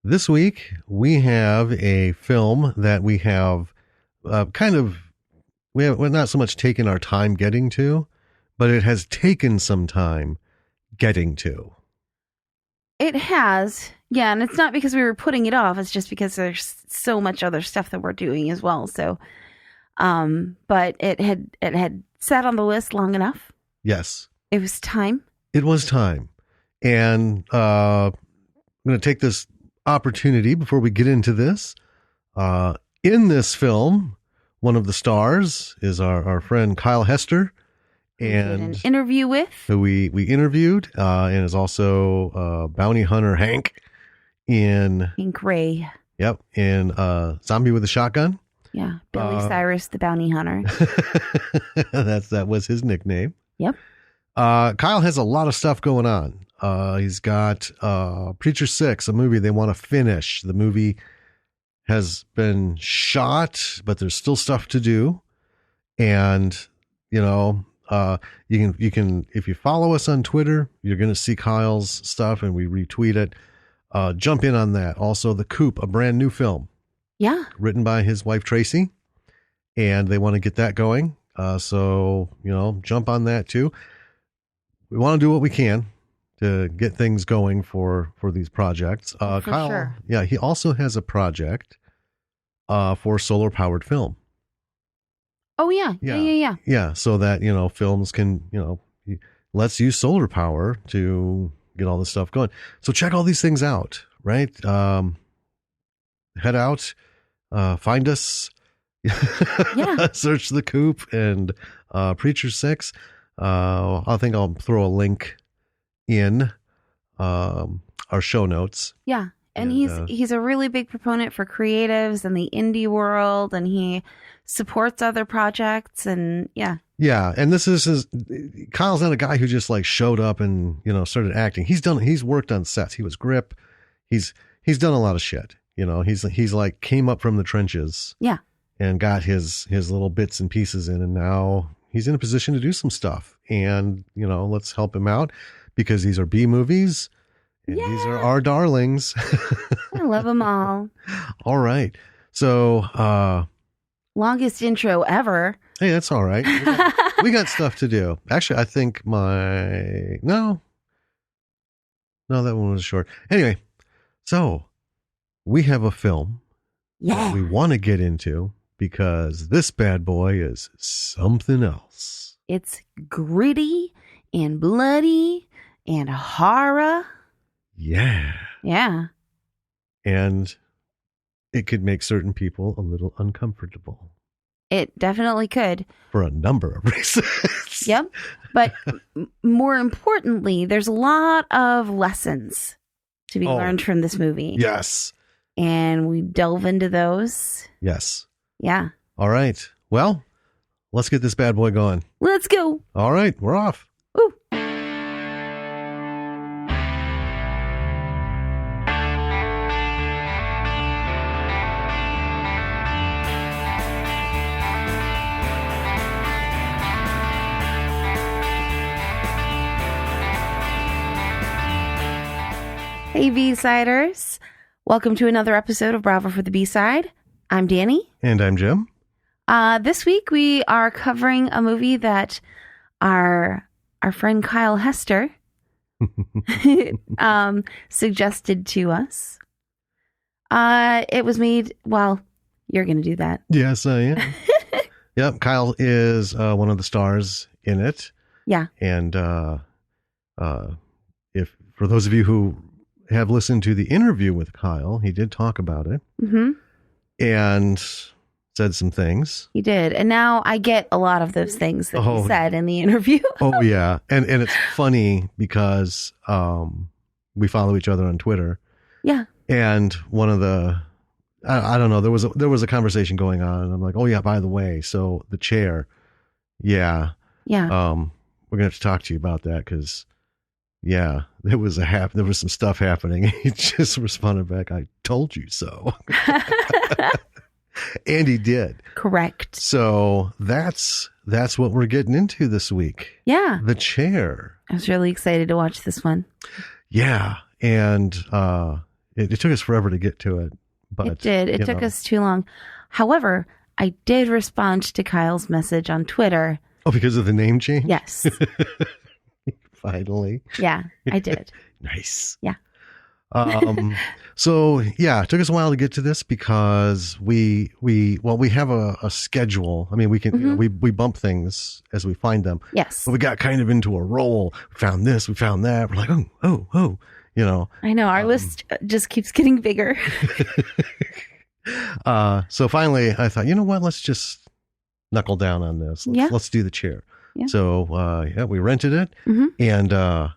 This week, we have a film that we have we have not so much taken our time getting to, but it has taken some time getting to. It has. Yeah, and it's not because we were putting it off. It's just because there's so much other stuff that we're doing as well. So, but it had sat on the list long enough. Yes. It was time. It was time. And I'm going to take this opportunity before we get into this. In this film, one of the stars is our friend Kyle Hester. And an interview with who we interviewed, and is also bounty hunter Hank in Hank Ray. Yep, in Zombie with a Shotgun. Yeah, Billy Cyrus, the bounty hunter. That was his nickname. Yep. Kyle has a lot of stuff going on. He's got Preacher 6, a movie they want to finish. The movie has been shot, but there's still stuff to do. And, you can, if you follow us on Twitter, you're going to see Kyle's stuff and we retweet it. Jump in on that. Also, The Coop, a brand new film. Yeah. Written by his wife, Tracy. And they want to get that going. So, jump on that too. We want to do what we can to get things going for these projects. For Kyle, sure. Yeah, he also has a project for solar powered film. Oh yeah. Yeah. So that, films can, let's use solar power to get all this stuff going. So check all these things out, right? Head out, find us, search The Coop and Preacher 6. I think I'll throw a link in our show notes. Yeah. And he's a really big proponent for creatives and the indie world, and he supports other projects, and yeah. Yeah, and this is Kyle's not a guy who just like showed up and started acting. He's worked on sets. He was Grip. He's done a lot of shit. He's like came up from the trenches. Yeah. And got his little bits and pieces in, and now he's in a position to do some stuff. And let's help him out because these are B movies. And these are our darlings. I love them all. All right. So, longest intro ever. Hey, that's all right. We got stuff to do. Actually, I think no, that one was short. Anyway, so we have a film that we want to get into because this bad boy is something else. It's gritty and bloody and horror. Yeah. Yeah. And it could make certain people a little uncomfortable. It definitely could. For a number of reasons. Yep. But more importantly, there's a lot of lessons to be learned from this movie. Yes. And we delve into those. Yes. Yeah. All right. Well, let's get this bad boy going. Let's go. All right. We're off. Ooh. Hey, B-Siders. Welcome to another episode of Bravo for the B-Side. I'm Danny. And I'm Jim. This week we are covering a movie that our friend Kyle Hester suggested to us. It was made, you're going to do that. Yes, I am. Yep, Kyle is one of the stars in it. Yeah. And if for those of you who have listened to the interview with Kyle, he did talk about it. Mm-hmm. And said some things. He did. And now I get a lot of those things that he said in the interview. Oh, yeah. And it's funny because we follow each other on Twitter. Yeah. And one of the, I don't know, there was a conversation going on. And I'm like, oh, yeah, by the way, so the chair. Yeah. Yeah. We're going to have to talk to you about that because, yeah, there was some stuff happening. He just responded back, I told you so. And he did. Correct. So that's what we're getting into this week. Yeah. The chair. I was really excited to watch this one. Yeah. And It took us forever to get to it. But It did. It took us too long. However, I did respond to Kyle's message on Twitter. Oh, because of the name change? Yes. Finally. Yeah, I did. Nice. Yeah. So yeah, it took us a while to get to this because we have a schedule. I mean, we can, we bump things as we find them. Yes. But we got kind of into a roll. We found this, we found that. We're like, oh, I know our list just keeps getting bigger. So finally I thought, you know what? Let's just knuckle down on this. Let's do the chair. Yeah. So, we rented it and,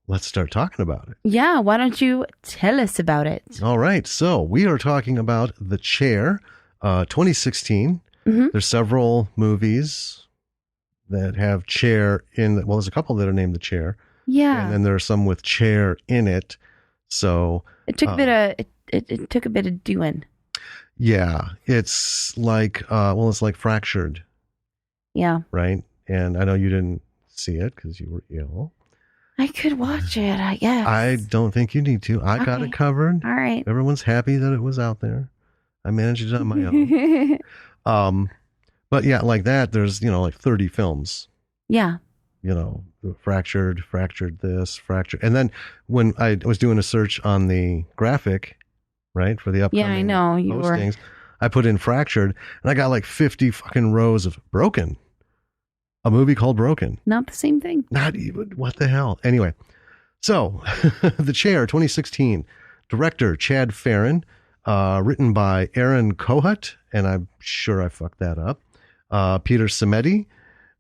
let's start talking about it. Yeah. Why don't you tell us about it? All right. So we are talking about The Chair, 2016. There's several movies that have chair in. Well, there's a couple that are named The Chair. Yeah. And then there are some with chair in it. So it took a bit of it took a bit of doing. Yeah. It's like it's like Fractured. Yeah. Right. And I know you didn't see it because you were ill. I could watch it, I guess. I don't think you need to. I got it covered. All right. Everyone's happy that it was out there. I managed it on my own. But yeah, like that, there's, like 30 films. Yeah. Fractured this, Fractured. And then when I was doing a search on the graphic, right, for the upcoming I know, postings, I put in Fractured and I got like 50 fucking rows of Broken. A movie called Broken. Not the same thing. Not even. What the hell? Anyway, so The Chair, 2016. Director Chad Farron. Written by Aaron Kohut, and I'm sure I fucked that up. Peter Samedi.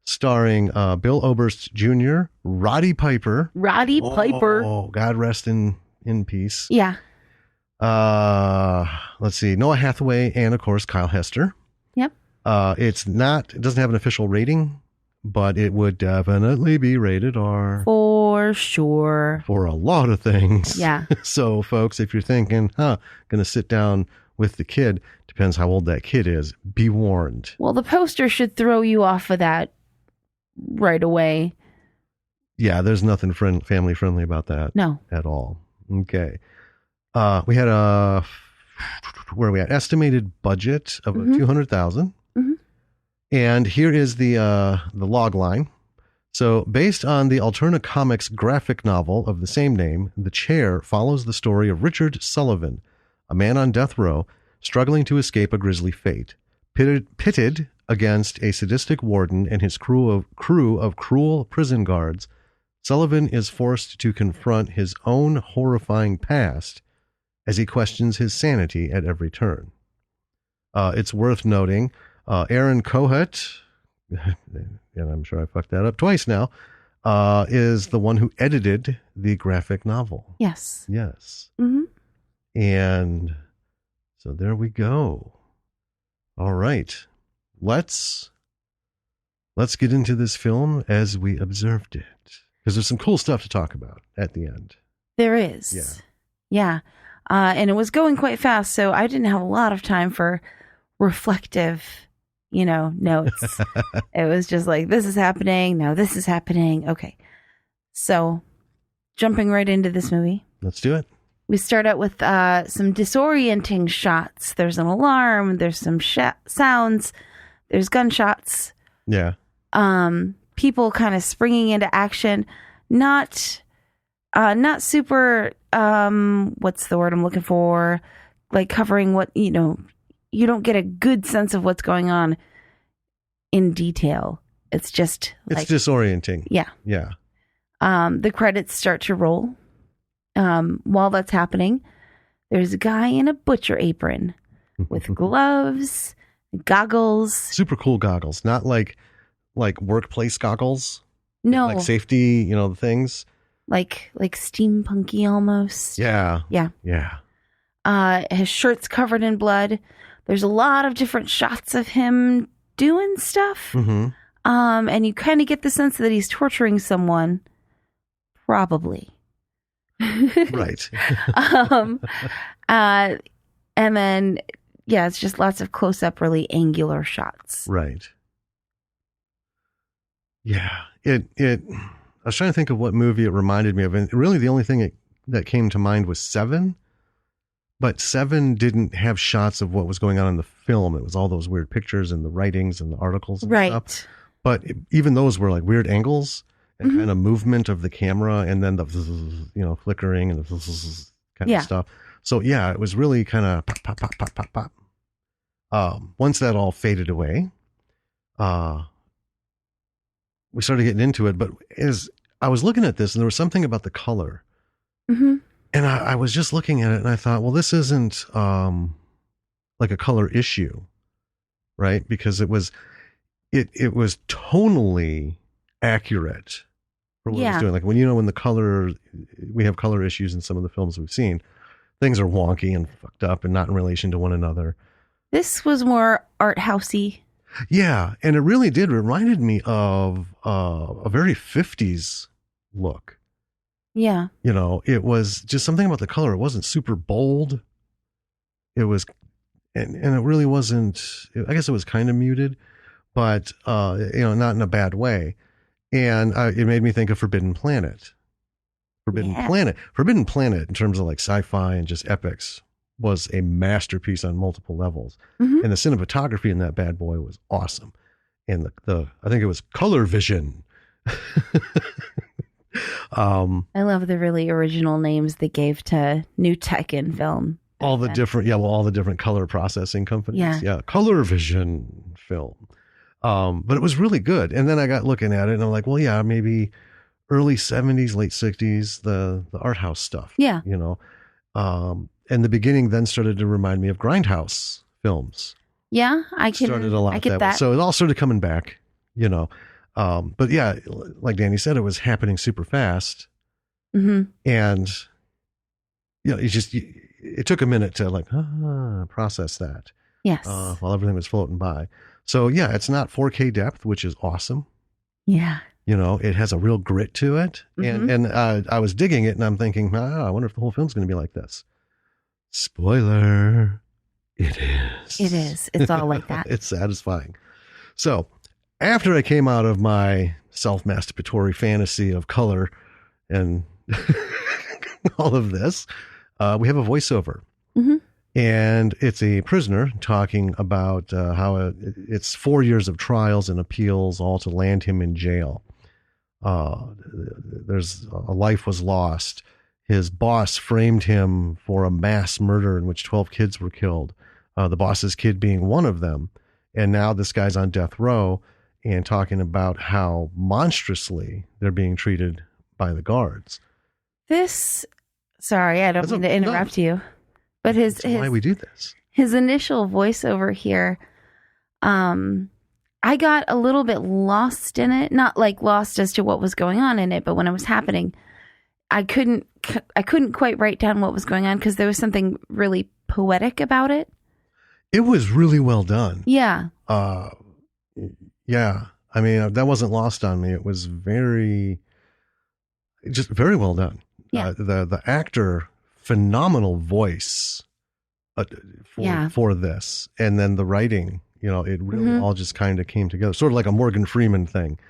Starring Bill Oberst Jr., Roddy Piper. Roddy Piper. Oh, God rest in peace. Yeah. Let's see. Noah Hathaway and, of course, Kyle Hester. Yep. It doesn't have an official rating, but it would definitely be rated R. For sure. For a lot of things. Yeah. So, folks, if you're thinking, gonna sit down with the kid, depends how old that kid is, be warned. Well, the poster should throw you off of that right away. Yeah, there's nothing family friendly about that. No. At all. Okay. We had where are we at? Estimated budget of $200,000. And here is the log line. So, based on the Alterna Comics graphic novel of the same name, The Chair follows the story of Richard Sullivan, a man on death row, struggling to escape a grisly fate. Pitted against a sadistic warden and his crew of cruel prison guards, Sullivan is forced to confront his own horrifying past as he questions his sanity at every turn. It's worth noting, Aaron Kohut, and I'm sure I fucked that up twice now, is the one who edited the graphic novel. Yes. Yes. Mm-hmm. And so there we go. All right. Let's get into this film as we observed it. Because there's some cool stuff to talk about at the end. There is. Yeah. And it was going quite fast, so I didn't have a lot of time for reflective, notes. It was just like, this is happening. No, this is happening. Okay. So jumping right into this movie. Let's do it. We start out with some disorienting shots. There's an alarm. There's some sounds. There's gunshots. Yeah. People kind of springing into action. Not super, what's the word I'm looking for? Like covering what, you don't get a good sense of what's going on in detail. It's just it's disorienting. Yeah. Yeah. The credits start to roll. While that's happening, there's a guy in a butcher apron with gloves, goggles. Super cool goggles. Not like workplace goggles. No. Like safety, the things. Like steampunky almost. Yeah. Yeah. Yeah. His shirt's covered in blood. There's a lot of different shots of him doing stuff. Mm-hmm. And you kind of get the sense that he's torturing someone. Probably. Right. And then, it's just lots of close-up, really angular shots. Right. Yeah. I was trying to think of what movie it reminded me of, and really the only thing that came to mind was Seven. But 7 didn't have shots of what was going on in the film. It was all those weird pictures and the writings and the articles and Right. stuff. But even those were like weird angles and kind of movement of the camera, and then the flickering and the kind of stuff. So yeah, it was really kind of pop, pop, pop, pop, pop, pop. Once that all faded away, we started getting into it. But as I was looking at this, and there was something about the color, and I was just looking at it, and I thought, well, this isn't like a color issue, right? Because it was tonally accurate for what it was doing. Like when the color, we have color issues in some of the films we've seen. Things are wonky and fucked up and not in relation to one another. This was more art housey. Yeah, and it really did. It reminded me of a very 50s look. Yeah. It was just something about the color. It wasn't super bold. It was, and it really wasn't, I guess it was kind of muted, but, not in a bad way. And it made me think of Forbidden Planet. Forbidden Planet in terms of like sci-fi and just epics was a masterpiece on multiple levels. And the cinematography in that bad boy was awesome. And I think it was color vision. I love the really original names they gave to new tech in film. All the different color processing companies. Yeah. Color vision film. But it was really good. And then I got looking at it and I'm like, well, yeah, maybe early 70s, late 60s, the art house stuff. Yeah. And the beginning then started to remind me of Grindhouse films. Yeah, I get that. So it all started coming back, But yeah, like Danny said, it was happening super fast. And, it took a minute to process that. Yes. While everything was floating by. So yeah, it's not 4K depth, which is awesome. Yeah. It has a real grit to it. And I was digging it and I'm thinking, I wonder if the whole film's going to be like this. Spoiler. It is. It is. It's all like that. It's satisfying. So after I came out of my self-masturbatory fantasy of color and all of this, we have a voiceover. And it's a prisoner talking about how it's 4 years of trials and appeals all to land him in jail. There's a life was lost. His boss framed him for a mass murder in which 12 kids were killed. The boss's kid being one of them. And now this guy's on death row and talking about how monstrously they're being treated by the guards. Sorry, I don't mean to interrupt you, but that's why we do this. His initial voiceover here, I got a little bit lost in it, not like lost as to what was going on in it, but when it was happening, I couldn't quite write down what was going on because there was something really poetic about it. It was really well done. Yeah. Yeah. I mean, that wasn't lost on me. It was just very well done. Yeah. The actor, phenomenal voice for this. And then the writing, it really all just kind of came together. Sort of like a Morgan Freeman thing.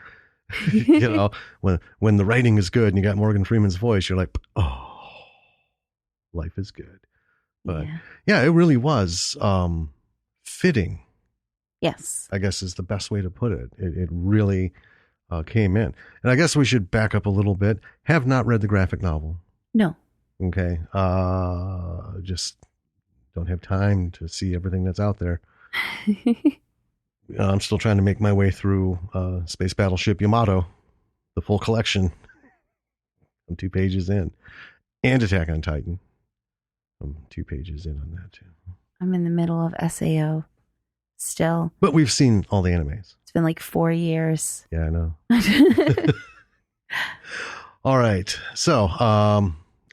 When the writing is good and you got Morgan Freeman's voice, you're like, oh, life is good. But yeah, it really was fitting. Yes. I guess is the best way to put it. It really came in. And I guess we should back up a little bit. Have not read the graphic novel. No. Okay. Just don't have time to see everything that's out there. I'm still trying to make my way through Space Battleship Yamato, the full collection. I'm 2 pages in. And Attack on Titan. I'm 2 pages in on that too. I'm in the middle of SAO still. But we've seen all the animes. It's been like 4 years. Yeah, I know. All right. So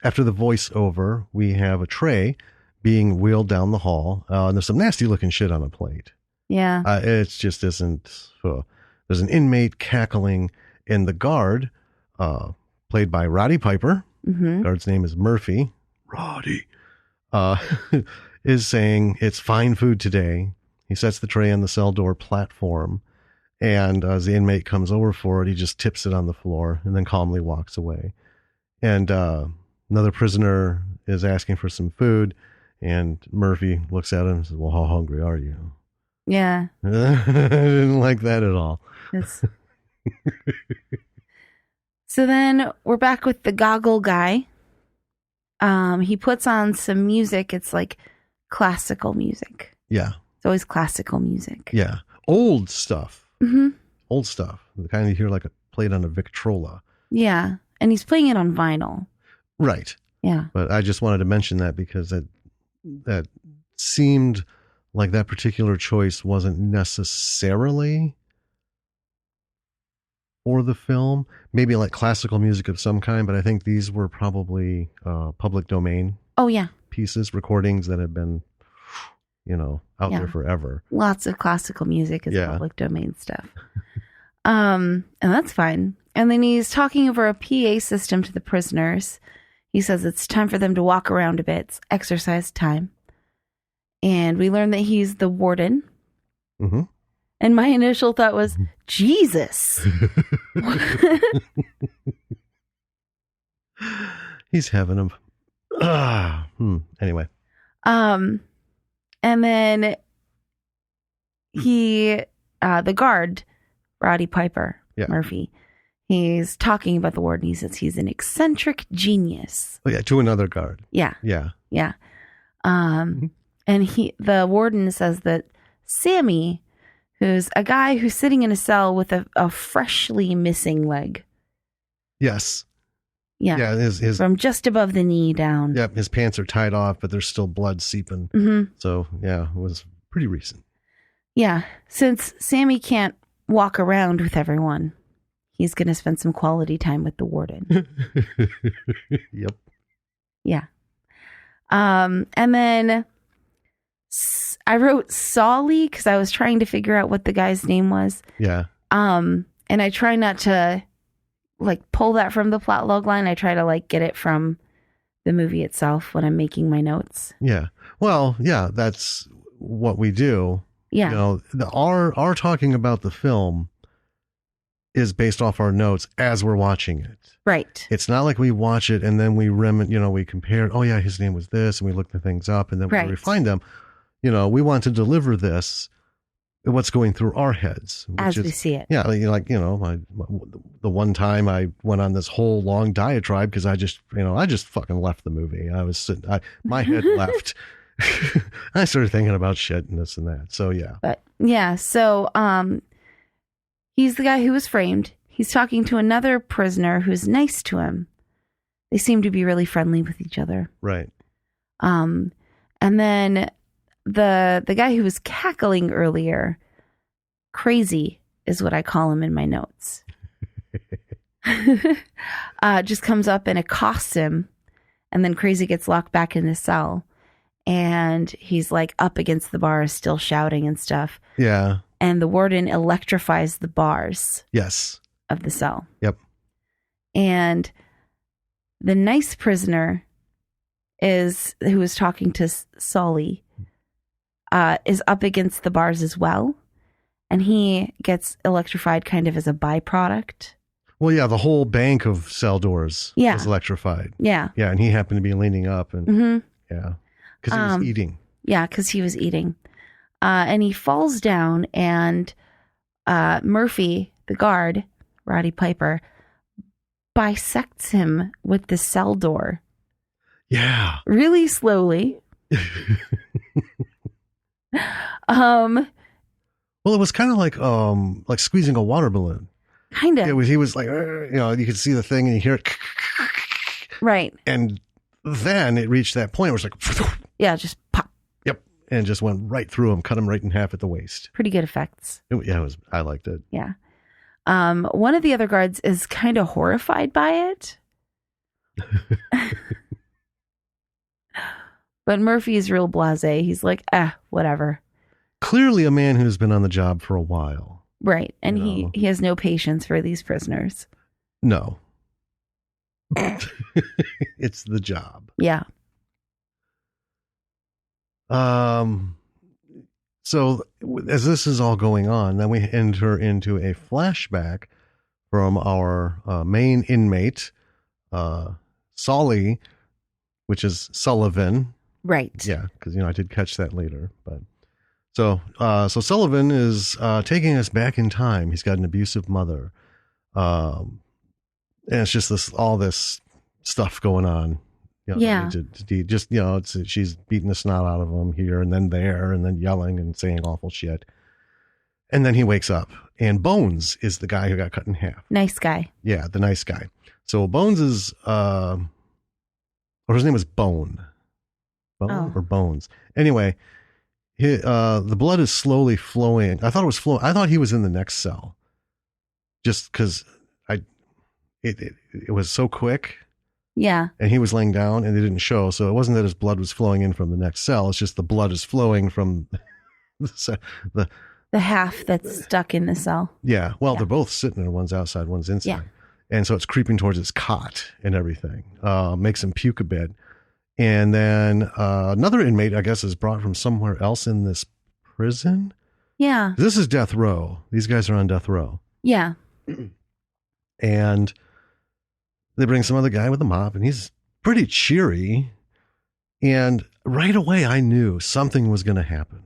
after the voiceover, we have a tray being wheeled down the hall. And there's some nasty looking shit on a plate. Yeah. It just isn't. There's an inmate cackling, and the guard, played by Roddy Piper, guard's name is Murphy, Roddy, is saying it's fine food today. He sets the tray on the cell door platform, and as the inmate comes over for it, he just tips it on the floor and then calmly walks away. And another prisoner is asking for some food, And Murphy looks at him and says, well, how hungry are you? Yeah. I didn't like that at all. So then we're back with the goggle guy. He puts on some music. It's like classical music. Yeah. It's always classical music. Yeah. Old stuff. Mm-hmm. Old stuff. The kind you hear like played on a Victrola. Yeah. And he's playing it on vinyl. Right. Yeah. But I just wanted to mention that because that seemed like that particular choice wasn't necessarily for the film. Maybe like classical music of some kind, but I think these were probably public domain. Oh, yeah. Pieces, recordings that have been, out there forever. Lots of classical music is public domain stuff. And that's fine. And then he's talking over a PA system to the prisoners. He says it's time for them to walk around a bit. It's exercise time. And we learn that he's the warden. Mm-hmm. And my initial thought was, Jesus. He's having him. Anyway. And then the guard, Roddy Piper, Murphy, he's talking about the warden. He says he's an eccentric genius. Oh, yeah, to another guard. Yeah. Yeah. Yeah. And the warden says that Sammy, who's a guy who's sitting in a cell with a freshly missing leg. Yes. Yeah. Yeah. His from just above the knee down. Yep. His pants are tied off, but there's still blood seeping. Mm-hmm. So, yeah, it was pretty recent. Yeah. Since Sammy can't walk around with everyone, he's going to spend some quality time with the warden. Yep. Yeah. And then I wrote Solly because I was trying to figure out what the guy's name was. Yeah. And I try not to pull that from the plot log line. I try to get it from the movie itself when I'm making my notes. Yeah. Well, yeah, that's what we do. Yeah. Our talking about the film is based off our notes as we're watching it. Right. It's not like we watch it and then we we compare, oh yeah, his name was this, and we look the things up and then we refine them. We want to deliver this, what's going through our heads. As we see it. Yeah. The one time I went on this whole long diatribe because I just fucking left the movie. I was sitting, my head left. I started thinking about shit and this and that. So yeah. But yeah. So, he's the guy who was framed. He's talking to another prisoner who's nice to him. They seem to be really friendly with each other. Right. And then the guy who was cackling earlier, Crazy is what I call him in my notes. Just comes up and accosts him, and then Crazy gets locked back in his cell, and he's up against the bars, still shouting and stuff. Yeah. And the warden electrifies the bars. Yes. Of the cell. Yep. And the nice prisoner who is talking to Solly, is up against the bars as well. And he gets electrified kind of as a byproduct. Well, yeah, the whole bank of cell doors was electrified. Yeah. Yeah, and he happened to be leaning up. And yeah, because he was eating. Yeah, because he was eating. And he falls down, and Murphy, the guard, Roddy Piper, bisects him with the cell door. Yeah. Really slowly. Well, it was kind of like squeezing a water balloon. Kind of. He was you could see the thing and you hear it. Right. And then it reached that point where it's like, yeah, just pop. Yep. And just went right through him, cut him right in half at the waist. Pretty good effects. I liked it. Yeah. One of the other guards is kind of horrified by it. But Murphy is real blasé. He's like, whatever. Clearly a man who's been on the job for a while. Right. And he has no patience for these prisoners. No. It's the job. Yeah. So as this is all going on, then we enter into a flashback from our main inmate, Solly, which is Sullivan. Right. Yeah, because I did catch that later. But so Sullivan is taking us back in time. He's got an abusive mother, and it's just all this stuff going on. Yeah. She's beating the snot out of him here and then there, and then yelling and saying awful shit. And then he wakes up, and Bones is the guy who got cut in half. Nice guy. Yeah, the nice guy. So Bones is, or his name is Bone. Or Bones. Anyway, the blood is slowly flowing. I thought it was flowing. I thought he was in the next cell, just because it was so quick. Yeah. And he was laying down, and they didn't show, so it wasn't that his blood was flowing in from the next cell. It's just the blood is flowing from the half that's stuck in the cell. Yeah. Well, they're both sitting there. One's outside, one's inside. Yeah. And so it's creeping towards his cot and everything. Makes him puke a bit. And then another inmate, I guess, is brought from somewhere else in this prison. Yeah. This is death row. These guys are on death row. Yeah. And they bring some other guy with a mop, and he's pretty cheery. And right away, I knew something was going to happen.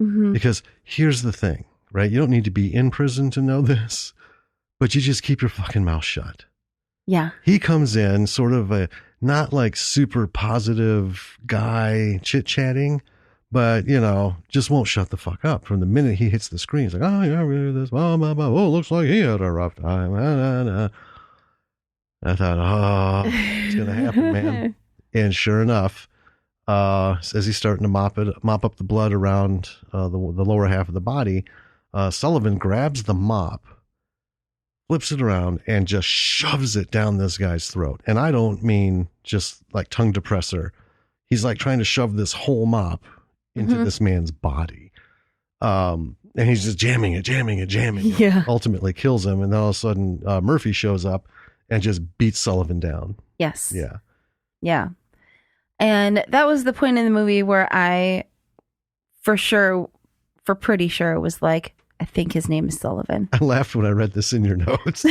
Mm-hmm. Because here's the thing, right? You don't need to be in prison to know this, but you just keep your fucking mouth shut. Yeah. He comes in sort of a not like super positive guy chit-chatting, but, just won't shut the fuck up. From the minute he hits the screen, he's like, oh, yeah, really this, blah, blah, blah. Oh, looks like he had a rough time. I thought, oh, it's going to happen, man. And sure enough, as he's starting to mop up the blood around the lower half of the body, Sullivan grabs the mop, flips it around, and just shoves it down this guy's throat. And I don't mean just like tongue depressor. He's like trying to shove this whole mop into this man's body. And he's just jamming it. Yeah. Ultimately kills him. And then all of a sudden, Murphy shows up and just beats Sullivan down. Yes. Yeah. Yeah. And that was the point in the movie where I, pretty sure, was like, I think his name is Sullivan. I laughed when I read this in your notes.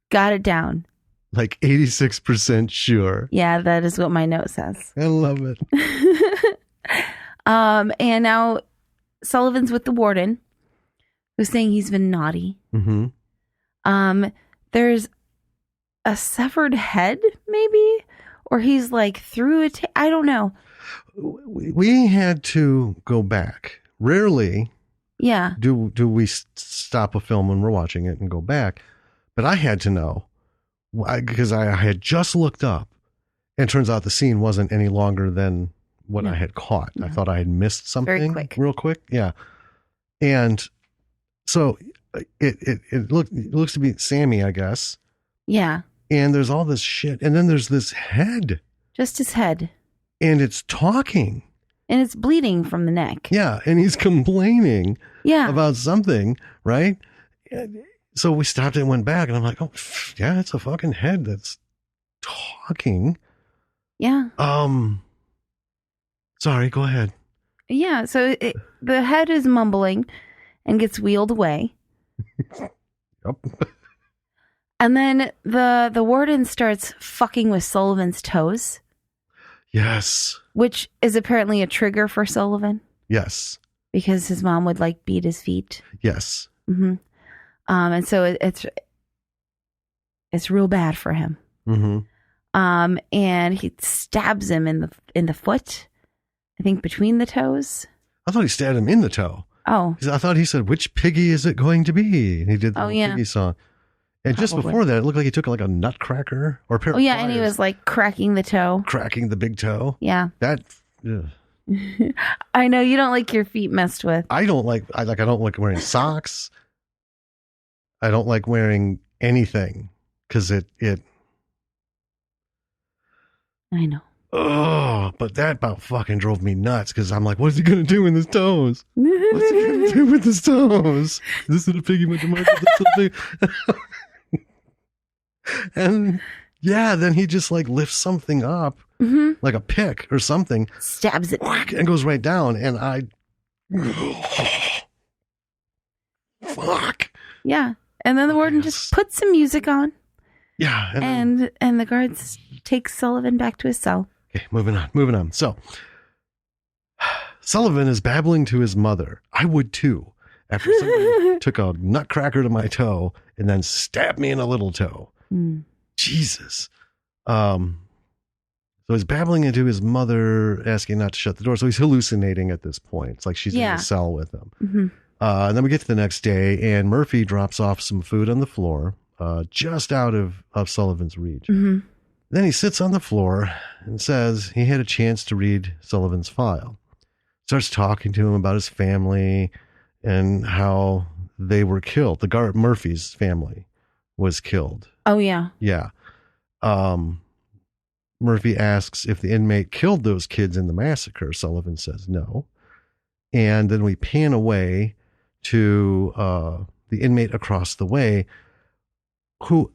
Got it down. Like 86% sure. Yeah, that is what my note says. I love it. And now Sullivan's with the warden, who's saying he's been naughty. Mm-hmm. There's a severed head, maybe, or he's like through I don't know. We had to go back. Rarely, yeah, do we stop a film when we're watching it and go back. But I had to know because I had just looked up, and it turns out the scene wasn't any longer than what I had caught. No. I thought I had missed something real quick. Yeah, and so it looks to be Sammy, I guess. Yeah. And there's all this shit, and then there's this head. Just his head. And it's talking. And it's bleeding from the neck. Yeah, and he's complaining about something, right? So we stopped and went back, and I'm like, oh, yeah, it's a fucking head that's talking. Yeah. Sorry, go ahead. Yeah, so the head is mumbling and gets wheeled away. Yep. And then the warden starts fucking with Sullivan's toes. Yes. Which is apparently a trigger for Sullivan. Yes. Because his mom would like beat his feet. Yes. Mm-hmm. And so it's real bad for him. Mm-hmm. And he stabs him in the foot. I think between the toes. I thought he stabbed him in the toe. Oh. I thought he said, "Which piggy is it going to be?" And he did the piggy song. And just before that, it looked like he took like a nutcracker or a pair of pliers, and he was like cracking the toe. Cracking the big toe. Yeah. That. I know you don't like your feet messed with. I don't like wearing socks. I don't like wearing anything because it. I know. Oh, but that about fucking drove me nuts because I'm like, what is he going to do with his toes? What's he going to do with his toes? This is a piggy with the market. And yeah, then he just like lifts something up, like a pick or something, stabs it, and goes right down. And fuck. Yeah. And then the warden just puts some music on Yeah. And the guards take Sullivan back to his cell. Okay, moving on. So Sullivan is babbling to his mother. I would too, after somebody took a nutcracker to my toe and then stabbed me in a little toe. Mm. Jesus. So he's babbling into his mother, asking not to shut the door. So he's hallucinating at this point. It's like she's in the cell with him. Mm-hmm. And then we get to the next day, and Murphy drops off some food on the floor, just out of Sullivan's reach. Mm-hmm. Then he sits on the floor and says he had a chance to read Sullivan's file. Starts talking to him about his family and how they were killed. Murphy's family was killed. Oh, yeah. Yeah. Murphy asks if the inmate killed those kids in the massacre. Sullivan says no. And then we pan away to the inmate across the way who,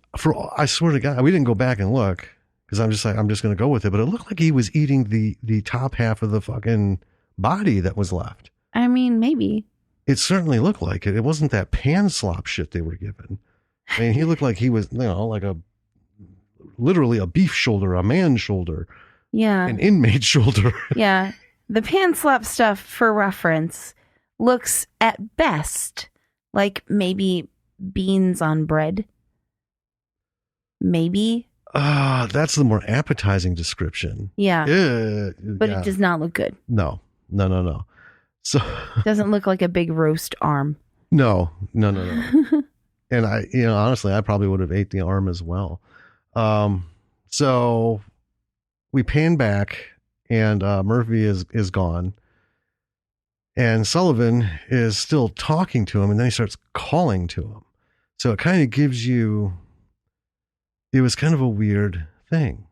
I swear to God, we didn't go back and look because I'm just going to go with it. But it looked like he was eating the top half of the fucking body that was left. I mean, maybe. It certainly looked like it. It wasn't that pan slop shit they were given. I mean, he looked like he was, like literally a beef shoulder, a man's shoulder. Yeah. An inmate shoulder. Yeah. The pan slap stuff, for reference, looks at best like maybe beans on bread. Maybe. That's the more appetizing description. Yeah. But it does not look good. No. So doesn't look like a big roast arm. No. And honestly, I probably would have ate the arm as well. So we pan back and Murphy is gone. And Sullivan is still talking to him, and then he starts calling to him. So it kind of gives you, it was kind of a weird thing.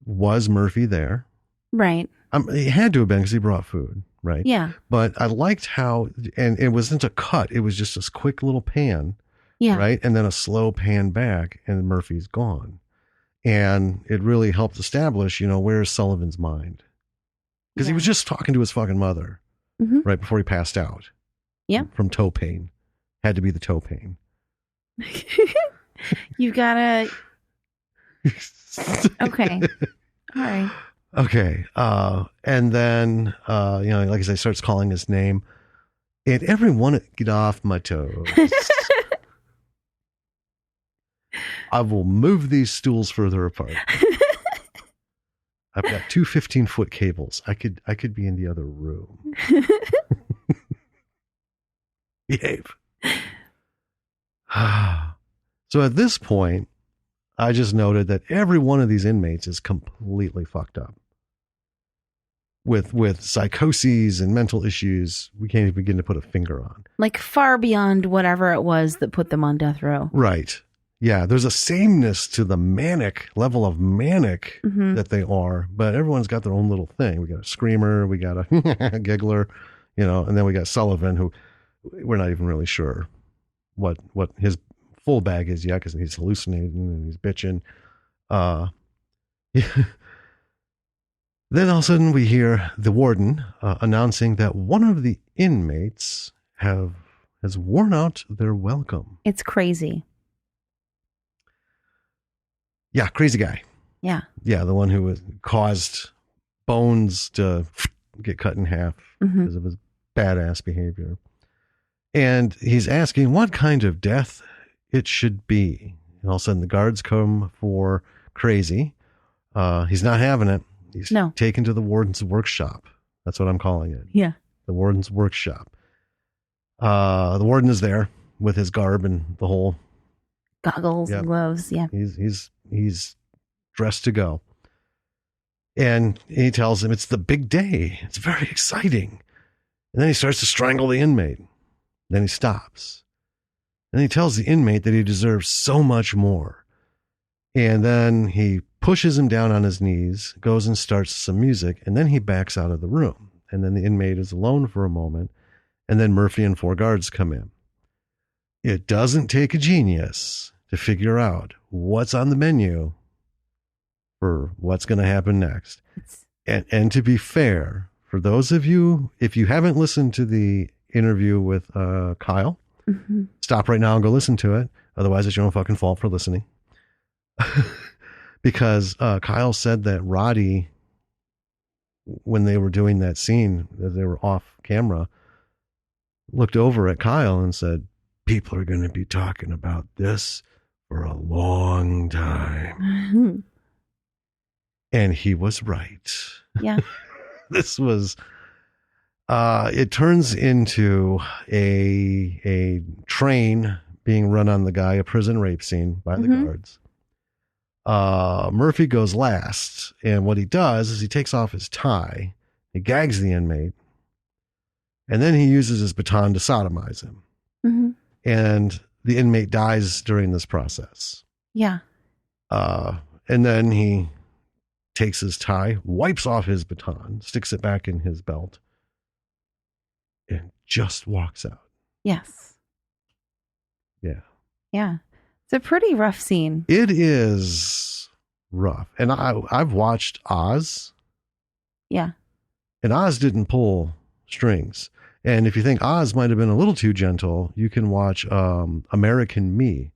Was Murphy there? Right. He had to have been because he brought food, right? Yeah. But I liked how, and it wasn't a cut. It was just this quick little pan. Yeah. Right. And then a slow pan back and Murphy's gone. And it really helped establish, where's Sullivan's mind? Because he was just talking to his fucking mother right before he passed out. Yeah. From toe pain. Had to be the toe pain. You gotta. Okay. All right. Okay. And then, like I said, starts calling his name. And everyone, get off my toes. I will move these stools further apart. I've got two 15-foot cables. I could be in the other room. Behave. So at this point, I just noted that every one of these inmates is completely fucked up. With psychoses and mental issues we can't even begin to put a finger on. Like far beyond whatever it was that put them on death row. Right. Yeah, there's a sameness to the level of manic that they are, but everyone's got their own little thing. We got a screamer, we got a giggler, and then we got Sullivan, who we're not even really sure what his full bag is yet because he's hallucinating and he's bitching. Then all of a sudden we hear the warden announcing that one of the inmates has worn out their welcome. It's crazy. Yeah, crazy guy. Yeah. Yeah, the one who caused Bones to get cut in half because of his badass behavior. And he's asking what kind of death it should be. And all of a sudden the guards come for Crazy. He's not having it. He's taken to the warden's workshop. That's what I'm calling it. Yeah. The warden's workshop. The warden is there with his garb and the whole goggles and gloves. Yeah. He's dressed to go. And he tells him it's the big day. It's very exciting. And then he starts to strangle the inmate. Then he stops. And he tells the inmate that he deserves so much more. And then he pushes him down on his knees, goes and starts some music, and then he backs out of the room. And then the inmate is alone for a moment. And then Murphy and 4 guards come in. It doesn't take a genius to figure out what's on the menu for what's going to happen next. And to be fair, for those of you, if you haven't listened to the interview with Kyle, stop right now and go listen to it. Otherwise, it's your own fucking fault for listening. because Kyle said that Roddy, when they were doing that scene, that they were off camera, looked over at Kyle and said, "People are going to be talking about this for a long time." And he was right. Yeah. This was, it turns into a train being run on the guy, a prison rape scene by the guards. Murphy goes last, and what he does is he takes off his tie, he gags the inmate, and then he uses his baton to sodomize him. Mm-hmm. And the inmate dies during this process. Yeah. And then he takes his tie, wipes off his baton, sticks it back in his belt, and just walks out. Yes. Yeah. Yeah. It's a pretty rough scene. It is rough. And I've watched Oz. Yeah. And Oz didn't pull strings. And if you think Oz might have been a little too gentle, you can watch American Me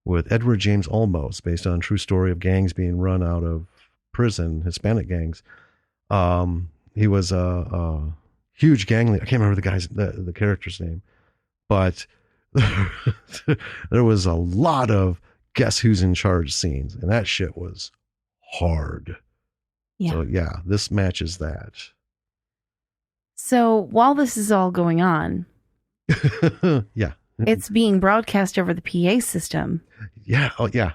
with Edward James Olmos, based on a true story of gangs being run out of prison, Hispanic gangs. He was a huge gang leader. I can't remember the character's name, but there was a lot of guess who's in charge scenes, and that shit was hard. Yeah. So yeah, this matches that. So while this is all going on, yeah, it's being broadcast over the PA system. Yeah. Oh yeah.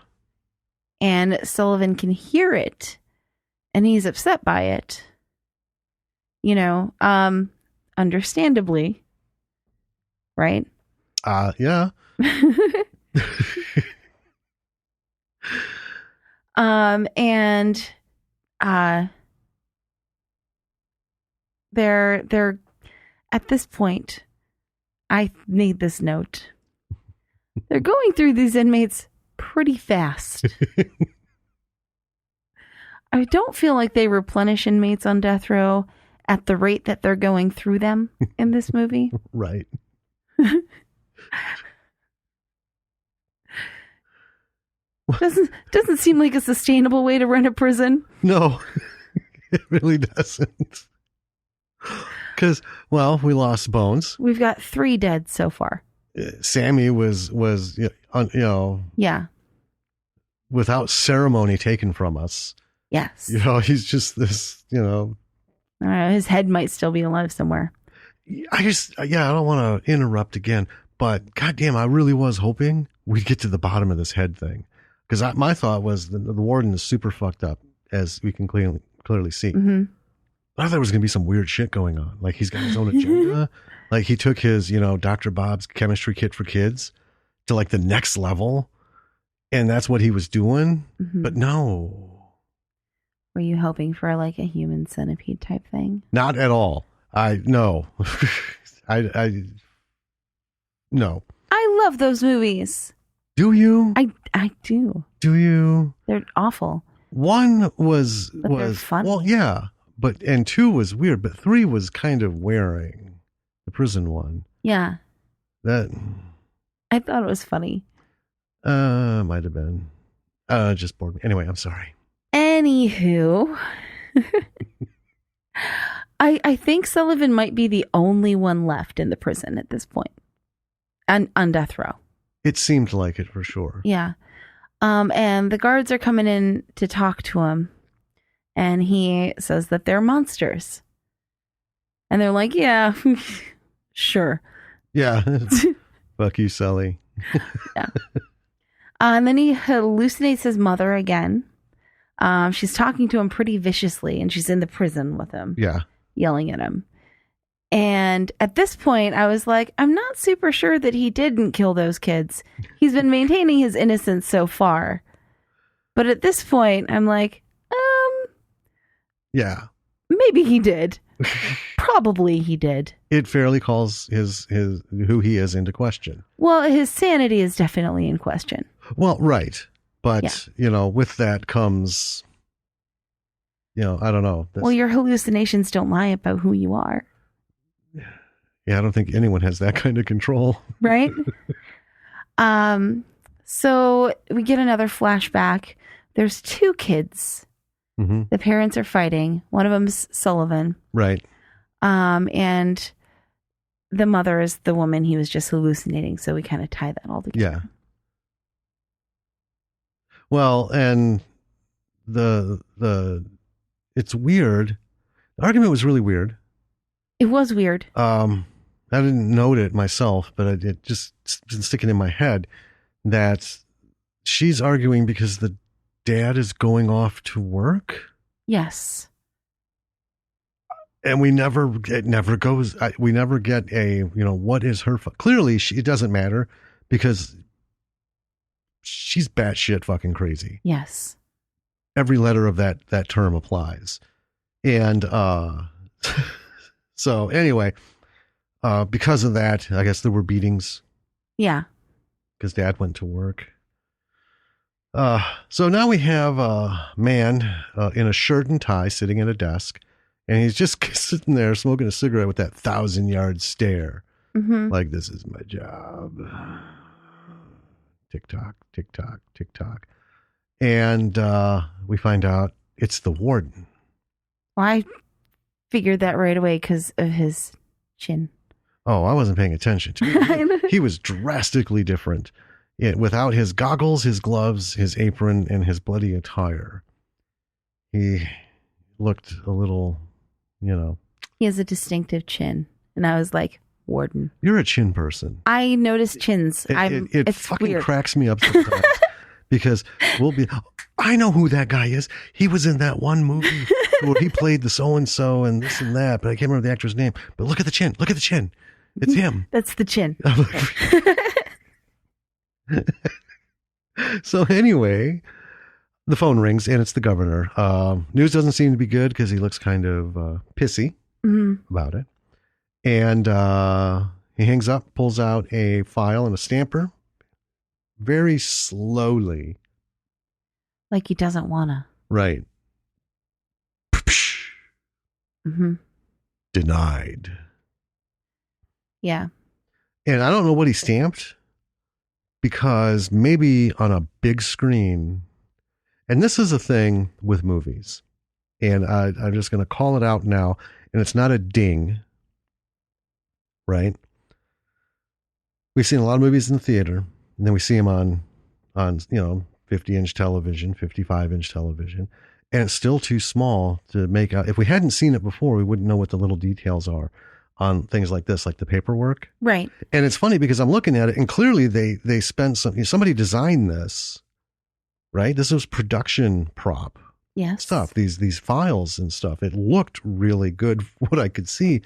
And Sullivan can hear it, and he's upset by it. You know, understandably, right? Yeah. And they're at this point, I made this note. They're going through these inmates pretty fast. I don't feel like they replenish inmates on death row at the rate that they're going through them in this movie. Right. Doesn't seem like a sustainable way to run a prison. No, it really doesn't. Because, well, we lost Bones. We've got 3 dead so far. Sammy was you know, yeah, without ceremony taken from us. Yes. You know, he's just this, you know. His head might still be alive somewhere. I don't want to interrupt again, but goddamn, I really was hoping we'd get to the bottom of this head thing. Because my thought was the warden is super fucked up, as we can clearly see. Mm-hmm. I thought there was going to be some weird shit going on. Like he's got his own agenda. Like he took his, you know, Dr. Bob's chemistry kit for kids to like the next level. And that's what he was doing. Mm-hmm. But no. Were you hoping for like a human centipede type thing? Not at all. No. No. I love those movies. Do you? I do. Do you? They're awful. 1 was they're fun. Well, yeah. And 2 was weird, but 3 was kind of wearing, the prison one. Yeah. That I thought it was funny. Might have been. Just bored me. Anyway, I'm sorry. Anywho, I think Sullivan might be the only one left in the prison at this point, and on death row. It seemed like it for sure. Yeah. And the guards are coming in to talk to him, and he says that they're monsters. And they're like, yeah, sure. Yeah. Fuck you, Sully. Yeah. And then he hallucinates his mother again. She's talking to him pretty viciously, and she's in the prison with him. Yeah. Yelling at him. And at this point, I was like, I'm not super sure that he didn't kill those kids. He's been maintaining his innocence so far. But at this point, I'm like, yeah, maybe he did. Probably he did. It fairly calls his who he is into question. Well, his sanity is definitely in question. Well, right. But, Yeah. you know, with that comes, you know, I don't know. Well, your hallucinations don't lie about who you are. Yeah, I don't think anyone has that kind of control. Right? So we get another flashback. There's two kids. Mm-hmm. The parents are fighting. One of them's Sullivan. Right. And the mother is the woman he was just hallucinating. So we kind of tie that all together. Yeah. Well, and the it's weird. The argument was really weird. It was weird. I didn't note it myself, but it just been sticking in my head that she's arguing because the dad is going off to work. Yes. And we never get a, what is her, clearly it doesn't matter because she's batshit fucking crazy. Yes. Every letter of that term applies. And, so anyway, because of that, I guess there were beatings. Yeah. Because dad went to work. So now we have a man in a shirt and tie sitting at a desk, and he's just sitting there smoking a cigarette with that 1,000-yard stare. Mm-hmm. Like, this is my job. Tick tock, tick tock, tick tock. And we find out it's the warden. Well, I figured that right away because of his chin. Oh, I wasn't paying attention to it. He was drastically different. Without his goggles, his gloves, his apron, and his bloody attire. He looked a little, He has a distinctive chin. And I was like, warden. You're a chin person. I notice chins. It it's fucking weird. cracks me up sometimes. Because I know who that guy is. He was in that one movie where he played the so-and-so and this and that, but I can't remember the actor's name. But look at the chin. Look at the chin. It's him. That's the chin. So anyway, the phone rings and it's the governor. News doesn't seem to be good because he looks kind of pissy about it. And he hangs up, pulls out a file and a stamper very slowly. Like he doesn't wanna. Right. Mm-hmm. Denied. Yeah. And I don't know what he stamped because maybe on a big screen, and this is a thing with movies, and I'm just going to call it out now, and it's not a ding, right? We've seen a lot of movies in the theater, and then we see them on 50-inch television, 55-inch television, and it's still too small to make out. If we hadn't seen it before, we wouldn't know what the little details are on things like this, like the paperwork. Right. And it's funny because I'm looking at it and clearly they spent somebody designed this, right? This was production prop stuff, these files and stuff. It looked really good, what I could see.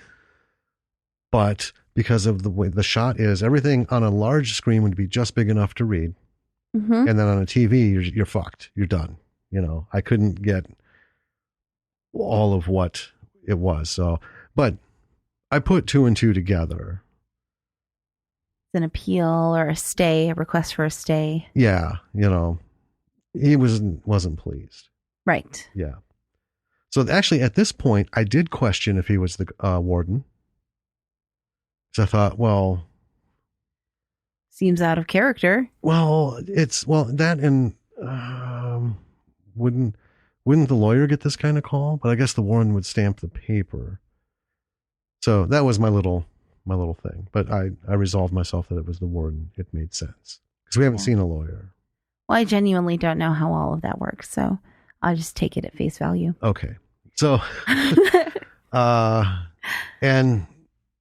But because of the way the shot is, everything on a large screen would be just big enough to read. Mm-hmm. And then on a TV, you're fucked. You're done. I couldn't get all of what it was. So, but I put two and two together. An appeal or a request for a stay. Yeah. He wasn't pleased. Right. Yeah. So actually at this point, I did question if he was the warden. So I thought, well, seems out of character. Well, that and wouldn't the lawyer get this kind of call? But I guess the warden would stamp the paper. So that was my little thing. But I resolved myself that it was the warden. It made sense because we haven't seen a lawyer. Well, I genuinely don't know how all of that works, so I'll just take it at face value. Okay. So, and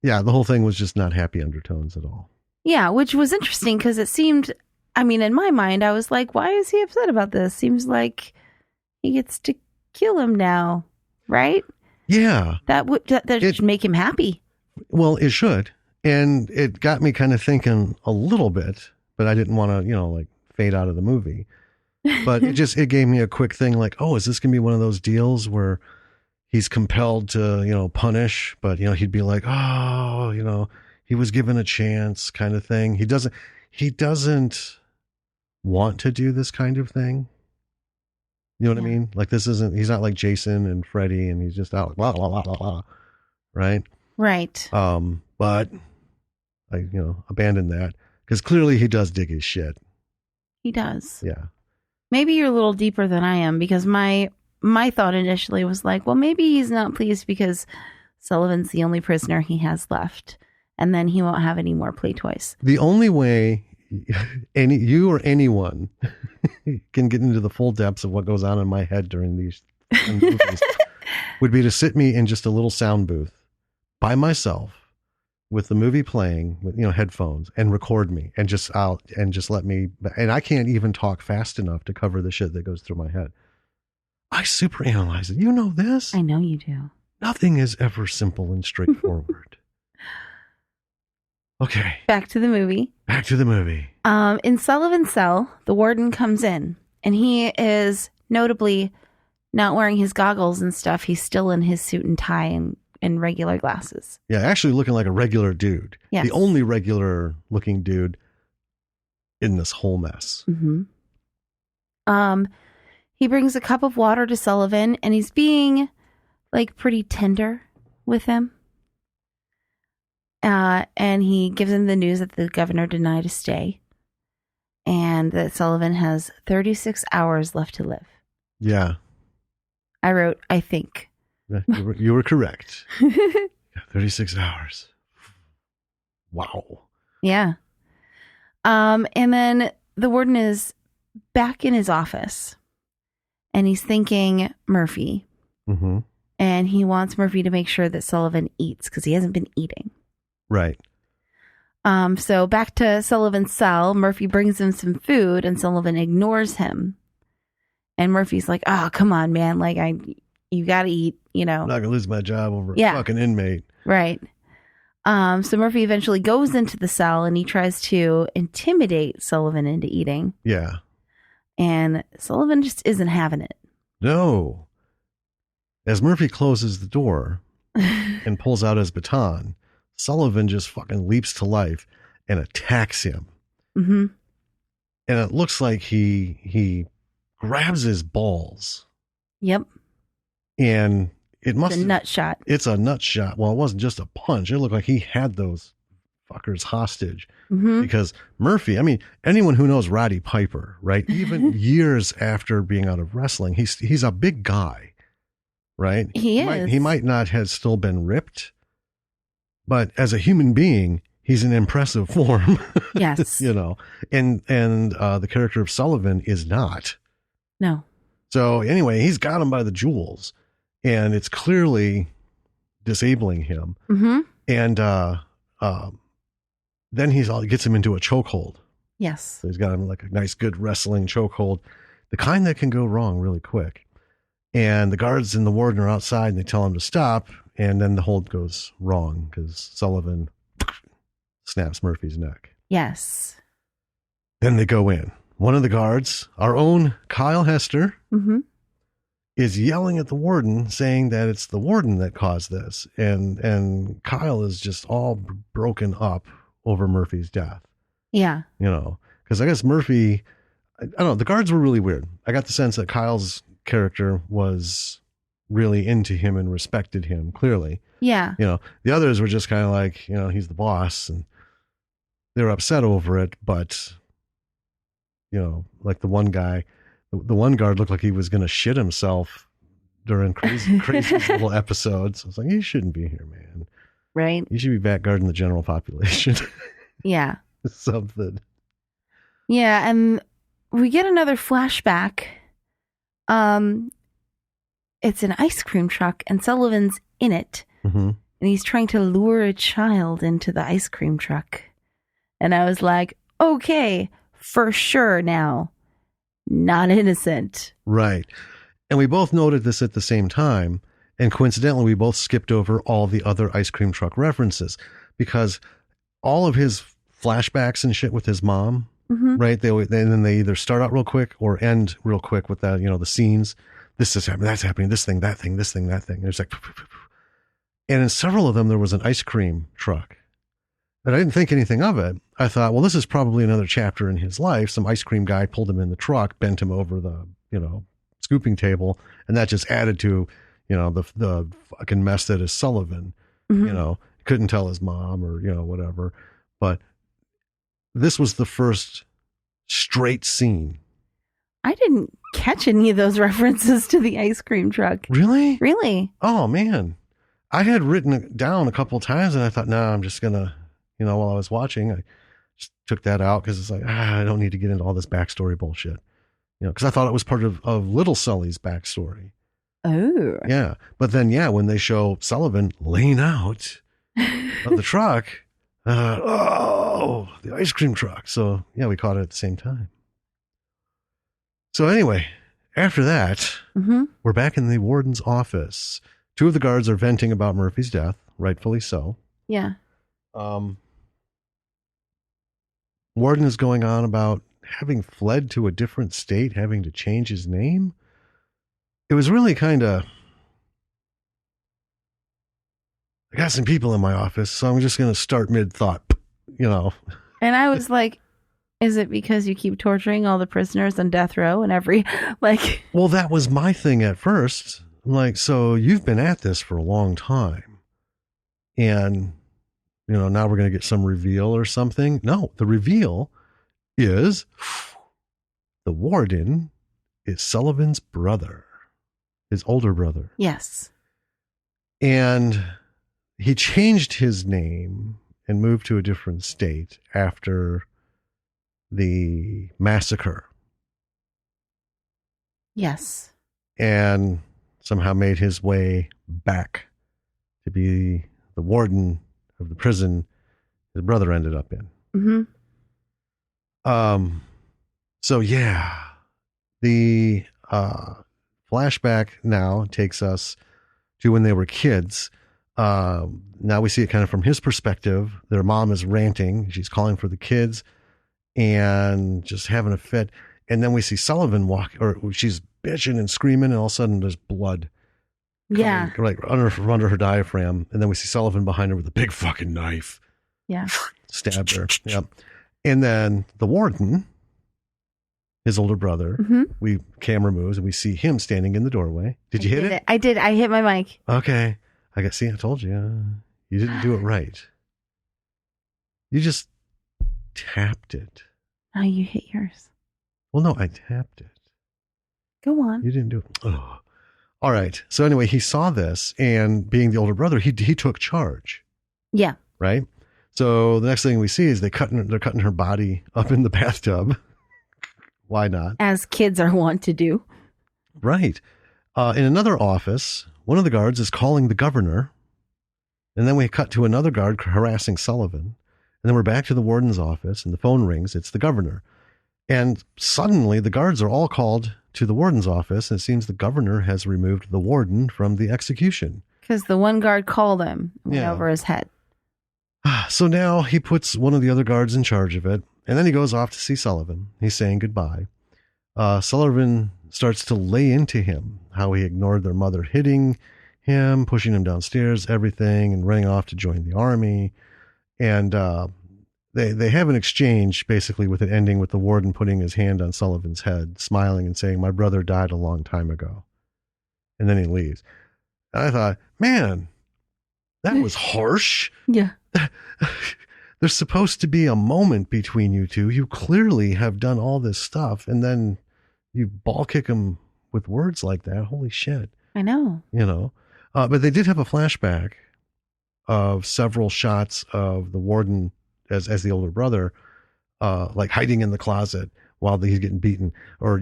yeah, the whole thing was just not happy undertones at all. Yeah, which was interesting because it seemed, in my mind, I was like, why is he upset about this? Seems like he gets to kill him now, right? Yeah. That should make him happy. Well, it should. And it got me kind of thinking a little bit, but I didn't want to, fade out of the movie. But it gave me a quick thing like, oh, is this going to be one of those deals where he's compelled to, punish, but, he'd be like, oh, he was given a chance kind of thing. He doesn't want to do this kind of thing. You know what I mean? Like he's not like Jason and Freddy and he's just out like, blah, blah, blah, blah, blah, right? Right. But I, abandoned that because clearly he does dig his shit. He does. Yeah. Maybe you're a little deeper than I am, because my thought initially was like, well, maybe he's not pleased because Sullivan's the only prisoner he has left, and then he won't have any more play toys. The only way you or anyone can get into the full depths of what goes on in my head during these movies would be to sit me in just a little sound booth by myself with the movie playing with, headphones, and record me and just let me, and I can't even talk fast enough to cover the shit that goes through my head. I superanalyze it. You know this? I know you do. Nothing is ever simple and straightforward. Okay. Back to the movie. In Sullivan's cell, the warden comes in, and he is notably not wearing his goggles and stuff. He's still in his suit and tie and regular glasses. Yeah, actually looking like a regular dude. Yes. The only regular looking dude in this whole mess. Mm-hmm. He brings a cup of water to Sullivan, and he's being like pretty tender with him. And he gives him the news that the governor denied a stay, and that Sullivan has 36 hours left to live. Yeah. I wrote, I think. You were correct. 36 hours. Wow. Yeah. And then the warden is back in his office, and he's thanking Murphy. Mm-hmm. And he wants Murphy to make sure that Sullivan eats, because he hasn't been eating. Right. So back to Sullivan's cell, Murphy brings him some food, and Sullivan ignores him. And Murphy's like, "Oh, come on, man! Like, you gotta eat, I'm not gonna lose my job over a fucking inmate." Right. So Murphy eventually goes into the cell, and he tries to intimidate Sullivan into eating. Yeah. And Sullivan just isn't having it. No. As Murphy closes the door and pulls out his baton, Sullivan just fucking leaps to life and attacks him. Mm-hmm. And it looks like he grabs his balls. Yep. And it's a nut shot. It's a nut shot. Well, it wasn't just a punch. It looked like he had those fuckers hostage. Mm-hmm. Because Murphy, I mean, anyone who knows Roddy Piper, right? Even years after being out of wrestling, he's a big guy, right? He is. He might not have still been ripped, but as a human being, he's an impressive form. Yes. And the character of Sullivan is not. No. So anyway, he's got him by the jewels, and it's clearly disabling him. Mm-hmm. And then he gets him into a chokehold. Yes. So he's got him like a nice, good wrestling chokehold, the kind that can go wrong really quick. And the guards and the warden are outside, and they tell him to stop. And then the hold goes wrong because Sullivan snaps Murphy's neck. Yes. Then they go in. One of the guards, our own Kyle Hester, mm-hmm. is yelling at the warden, saying that it's the warden that caused this. And Kyle is just all broken up over Murphy's death. Yeah. Because I guess Murphy, I don't know, the guards were really weird. I got the sense that Kyle's character was really into him and respected him, clearly. Yeah. The others were just kind of like, he's the boss, and they were upset over it. But, like the one guy, the one guard looked like he was going to shit himself during crazy little episodes. I was like, you shouldn't be here, man. Right. You should be back guarding the general population. Yeah. Something. Yeah. And we get another flashback. It's an ice cream truck, and Sullivan's in it. Mm-hmm. And he's trying to lure a child into the ice cream truck. And I was like, okay, for sure now. Not innocent. Right. And we both noted this at the same time. And coincidentally, we both skipped over all the other ice cream truck references, because all of his flashbacks and shit with his mom, mm-hmm. right? They either start out real quick or end real quick with that, the scenes. This is happening, that's happening, this thing, that thing, this thing, that thing. There's like, and in several of them, there was an ice cream truck. And I didn't think anything of it. I thought, well, this is probably another chapter in his life. Some ice cream guy pulled him in the truck, bent him over the, scooping table. And that just added to, the fucking mess that is Sullivan, mm-hmm. Couldn't tell his mom or, whatever. But this was the first straight scene. I didn't catch any of those references to the ice cream truck. Really? Really? Oh, man. I had written it down a couple of times and I thought, no, I'm just going to, while I was watching, I just took that out because it's like, I don't need to get into all this backstory bullshit. Because I thought it was part of Little Sully's backstory. Oh. Yeah. But then, when they show Sullivan laying out of the truck, the ice cream truck. So, we caught it at the same time. So anyway, after that, we're back in the warden's office. 2 of the guards are venting about Murphy's death, rightfully so. Yeah. Warden is going on about having fled to a different state, having to change his name. It was really kind of, I got some people in my office, so I'm just going to start mid-thought, And I was like, is it because you keep torturing all the prisoners on death row and Well, that was my thing at first. I'm like, so you've been at this for a long time. And, now we're going to get some reveal or something. No, the reveal is the warden is Sullivan's brother, his older brother. Yes. And he changed his name and moved to a different state after the massacre. Yes. And somehow made his way back to be the warden of the prison his brother ended up in. So the flashback now takes us to when they were kids. Now we see it kind of from his perspective. Their mom is ranting. She's calling for the kids and just having a fit. And then we see Sullivan walk, or she's bitching and screaming, and all of a sudden there's blood. Yeah. Like under her diaphragm. And then we see Sullivan behind her with a big fucking knife. Yeah. Stabbed her. Yep. And then the warden, his older brother, camera moves and we see him standing in the doorway. Did you hit it? I did. I hit my mic. Okay. I told you. You didn't do it right. You just tapped it. Oh, you hit yours. Well, no, I tapped it. Go on. You didn't do it. Oh. All right. So anyway, he saw this, and being the older brother, he took charge. Yeah. Right. So the next thing we see is they're cutting her body up in the bathtub. Why not? As kids are wont to do. Right. In another office, one of the guards is calling the governor, and then we cut to another guard harassing Sullivan, and then we're back to the warden's office, and the phone rings. It's the governor. And suddenly the guards are all called to the warden's office, and it seems the governor has removed the warden from the execution. Because the one guard called him and went over his head. So now he puts one of the other guards in charge of it, and then he goes off to see Sullivan. He's saying goodbye. Sullivan starts to lay into him how he ignored their mother hitting him, pushing him downstairs, everything, and running off to join the army. And they have an exchange, basically, with it ending with the warden putting his hand on Sullivan's head, smiling and saying, "My brother died a long time ago." And then he leaves. And I thought, man, that was harsh. Yeah. There's supposed to be a moment between you two. You clearly have done all this stuff, and then you ball kick him with words like that. Holy shit. I know. But they did have a flashback of several shots of the warden as the older brother, like hiding in the closet while he's getting beaten, or,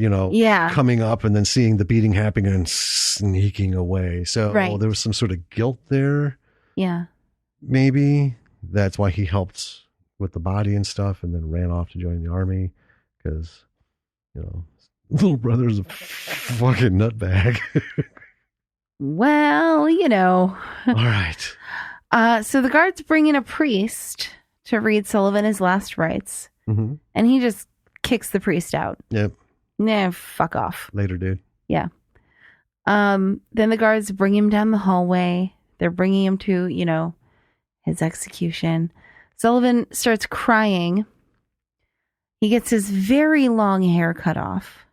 coming up and then seeing the beating happening and sneaking away. So there was some sort of guilt there. Yeah. Maybe that's why he helped with the body and stuff and then ran off to join the army because, little brother's a fucking nutbag. Well, All right. So the guards bring in a priest to read Sullivan his last rites. Mm-hmm. And he just kicks the priest out. Yep. Nah, fuck off. Later, dude. Yeah. Then the guards bring him down the hallway. They're bringing him to, his execution. Sullivan starts crying. He gets his very long hair cut off.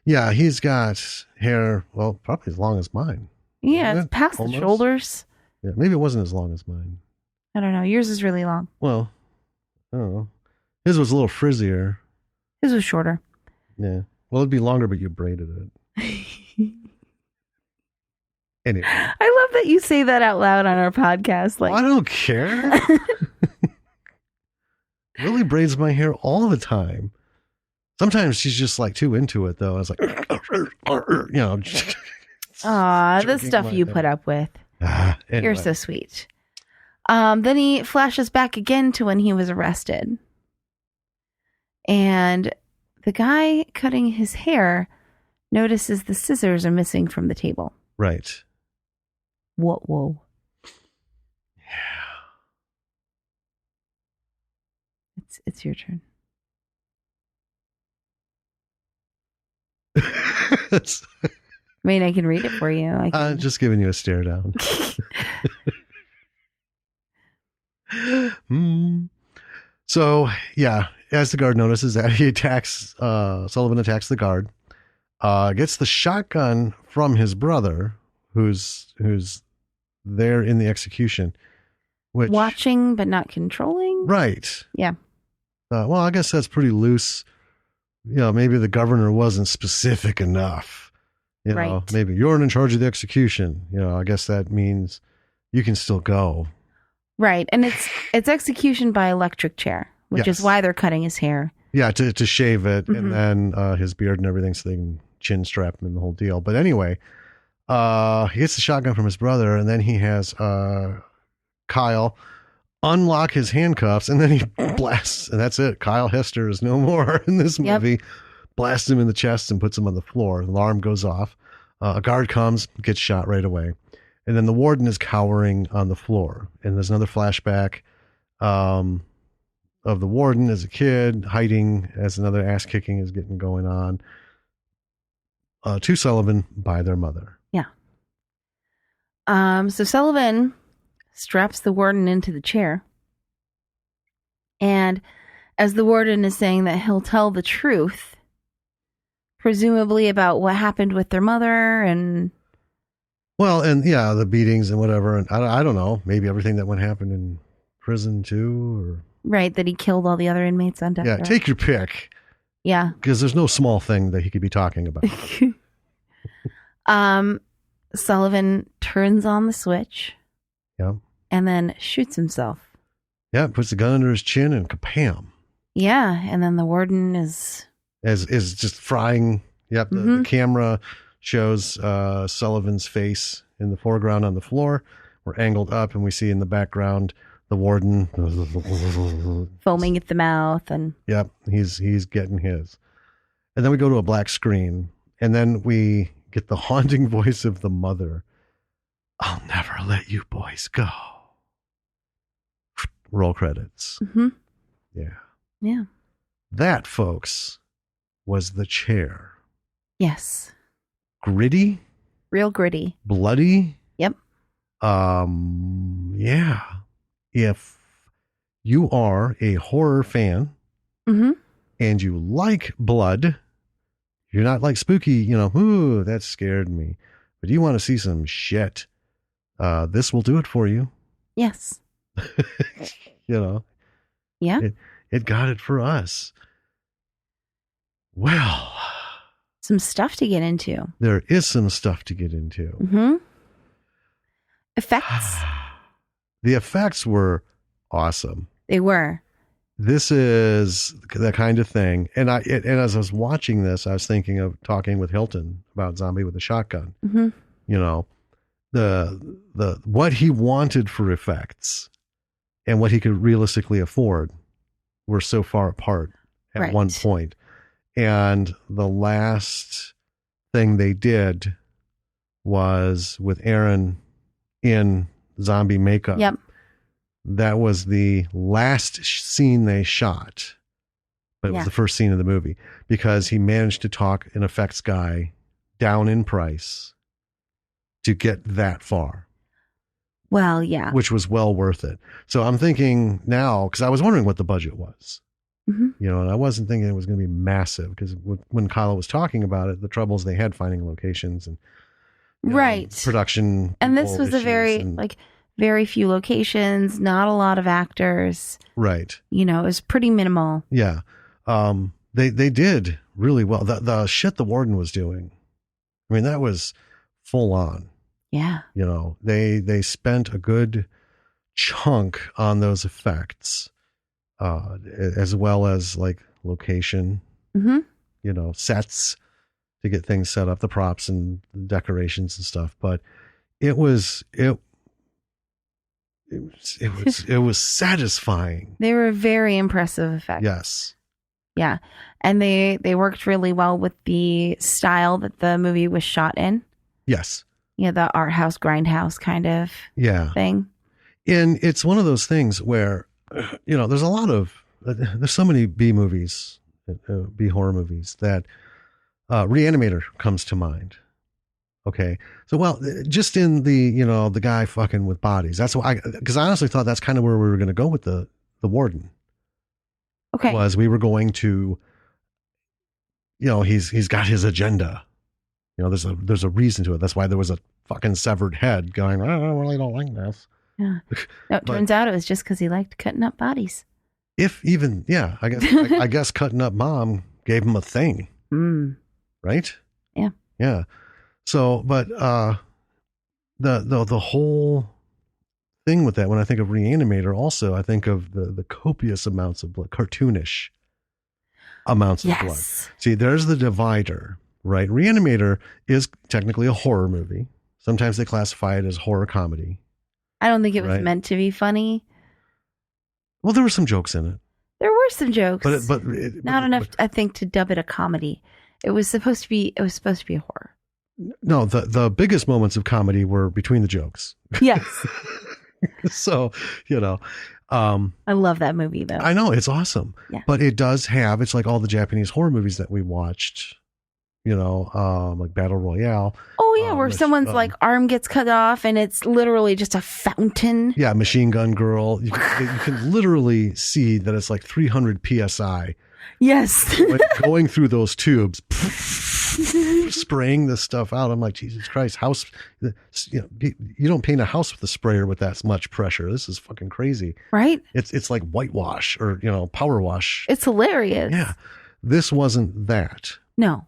Yeah, he's got hair, well, probably as long as mine. Yeah, it's past the shoulders. Yeah, maybe it wasn't as long as mine. I don't know. Yours is really long. Well, I don't know. His was a little frizzier. His was shorter. Yeah. Well, it'd be longer, but you braided it. Anyway. I love that you say that out loud on our podcast. Like, I don't care. Lily braids my hair all the time. Sometimes she's just like too into it, though. I was like, you know. Aw, the stuff you put up with. Anyway. You're so sweet. Then he flashes back again to when he was arrested. And the guy cutting his hair notices the scissors are missing from the table. Right. Whoa. Yeah. It's your turn. I mean, I can read it for you. Just giving you a stare down. So, yeah, as the guard notices that, he attacks, Sullivan attacks the guard, gets the shotgun from his brother, who's there in the execution. Watching, but not controlling? Right. Yeah. Well, I guess that's pretty loose. You know, maybe the governor wasn't specific enough. You know, maybe you're in charge of the execution. You know, I guess that means you can still go. Right. And it's execution by electric chair, which is why they're cutting his hair. Yeah, to shave it, and then his beard and everything, so they can chin strap him and the whole deal. But anyway, he gets the shotgun from his brother, and then he has Kyle unlock his handcuffs, and then he blasts, and that's it. Kyle Hester is no more in this movie. Blasts him in the chest and puts him on the floor. The alarm goes off. A guard comes, gets shot right away. And then the warden is cowering on the floor. And there's another flashback of the warden as a kid hiding as another ass kicking is getting going on to Sullivan by their mother. Yeah. So Sullivan straps the warden into the chair. And as the warden is saying that he'll tell the truth, presumably about what happened with their mother and... Well, and yeah, the beatings and whatever. And I don't know, maybe everything that happened in prison too, or... Right, that he killed all the other inmates on death row. Take your pick. Yeah. Because there's no small thing that he could be talking about. Sullivan turns on the switch. Yeah. And then shoots himself. Yeah, puts the gun under his chin and kapam. Yeah, and then the warden is just frying. Yep, the camera shows Sullivan's face in the foreground on the floor. We're angled up, and we see in the background the warden foaming at the mouth, and yep, he's getting his. And then we go to a black screen, and then we get the haunting voice of the mother. I'll never let you boys go. Roll credits. Yeah. That, folks, was The Chair. Yes. Gritty. Real gritty. Bloody. Yep. Yeah. If you are a horror fan and you like blood, you're not like spooky, ooh, that scared me. But you want to see some shit, this will do it for you. Yes. Yeah. It got it for us. Well, some stuff to get into. There is some stuff to get into. Effects. The effects were awesome. They were. This is the kind of thing. And as I was watching this, I was thinking of talking with Hilton about Zombie with a Shotgun. The what he wanted for effects and what he could realistically afford were so far apart at one point. And the last thing they did was with Aaron in zombie makeup. Yep. That was the last scene they shot, but it was the first scene of the movie because he managed to talk an effects guy down in price to get that far. Well, yeah. Which was well worth it. So I'm thinking now, because I was wondering what the budget was. And I wasn't thinking it was going to be massive because when Kyle was talking about it, the troubles they had finding locations and production. And this was a very few locations, not a lot of actors. Right. It was pretty minimal. Yeah. They did really well. The shit the warden was doing, I mean, that was full on. Yeah. You know, they spent a good chunk on those effects, as well as like location, Mm-hmm. you know, sets to get things set up, the props and decorations and stuff. But it was satisfying. They were very impressive effects. Yes. Yeah. And they worked really well with the style that the movie was shot in. Yes. Yeah, the art house, grindhouse kind of thing. And it's one of those things where, you know, there's so many B movies, B horror movies that Reanimator comes to mind. Okay. So, well, just in the, you know, the guy fucking with bodies. That's why, because I honestly thought that's kind of where we were going to go with the warden. Okay. Was we were going to, you know, he's got his agenda. You know, there's a reason to it. That's why there was a fucking severed head going, I really don't like this. Yeah. No, it turns out it was just because he liked cutting up bodies. If even, yeah, I guess cutting up mom gave him a thing. Right? Yeah. Yeah. So, but the whole thing with that, when I think of Reanimator, also I think of the copious amounts of blood, cartoonish amounts of blood. See, there's the divider, right? Reanimator is technically a horror movie. Sometimes they classify it as horror comedy. I don't think it was meant to be funny. Well, there were some jokes in it. There were some jokes, but not enough, I think, to dub it a comedy. It was supposed to be a horror. No, the biggest moments of comedy were between the jokes. Yes. So, you know, I love that movie though. I know it's awesome, but it does have, it's like all the Japanese horror movies that we watched, you know, like Battle Royale. Oh yeah. Where someone's like arm gets cut off and it's literally just a fountain. Yeah. Machine Gun Girl. You can literally see that it's like 300 PSI. Yes. going through those tubes, spraying this stuff out. I'm like, Jesus Christ, you don't paint a house with a sprayer with that much pressure. This is fucking crazy. Right? It's like whitewash or, you know, power wash. It's hilarious. Yeah. This wasn't that. No.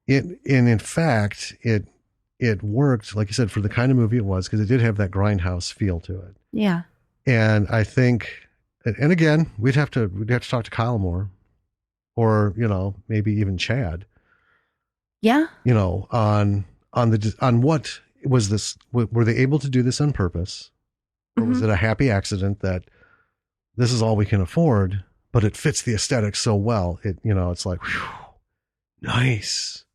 In fact, it worked, like you said, for the kind of movie it was, because it did have that grindhouse feel to it. Yeah. And I think, and again, we'd have to talk to Kyle more, or, you know, maybe even Chad. Yeah. You know, on what was this? Were they able to do this on purpose, or was it a happy accident that this is all we can afford, but it fits the aesthetic so well? It, you know, it's like, whew, nice.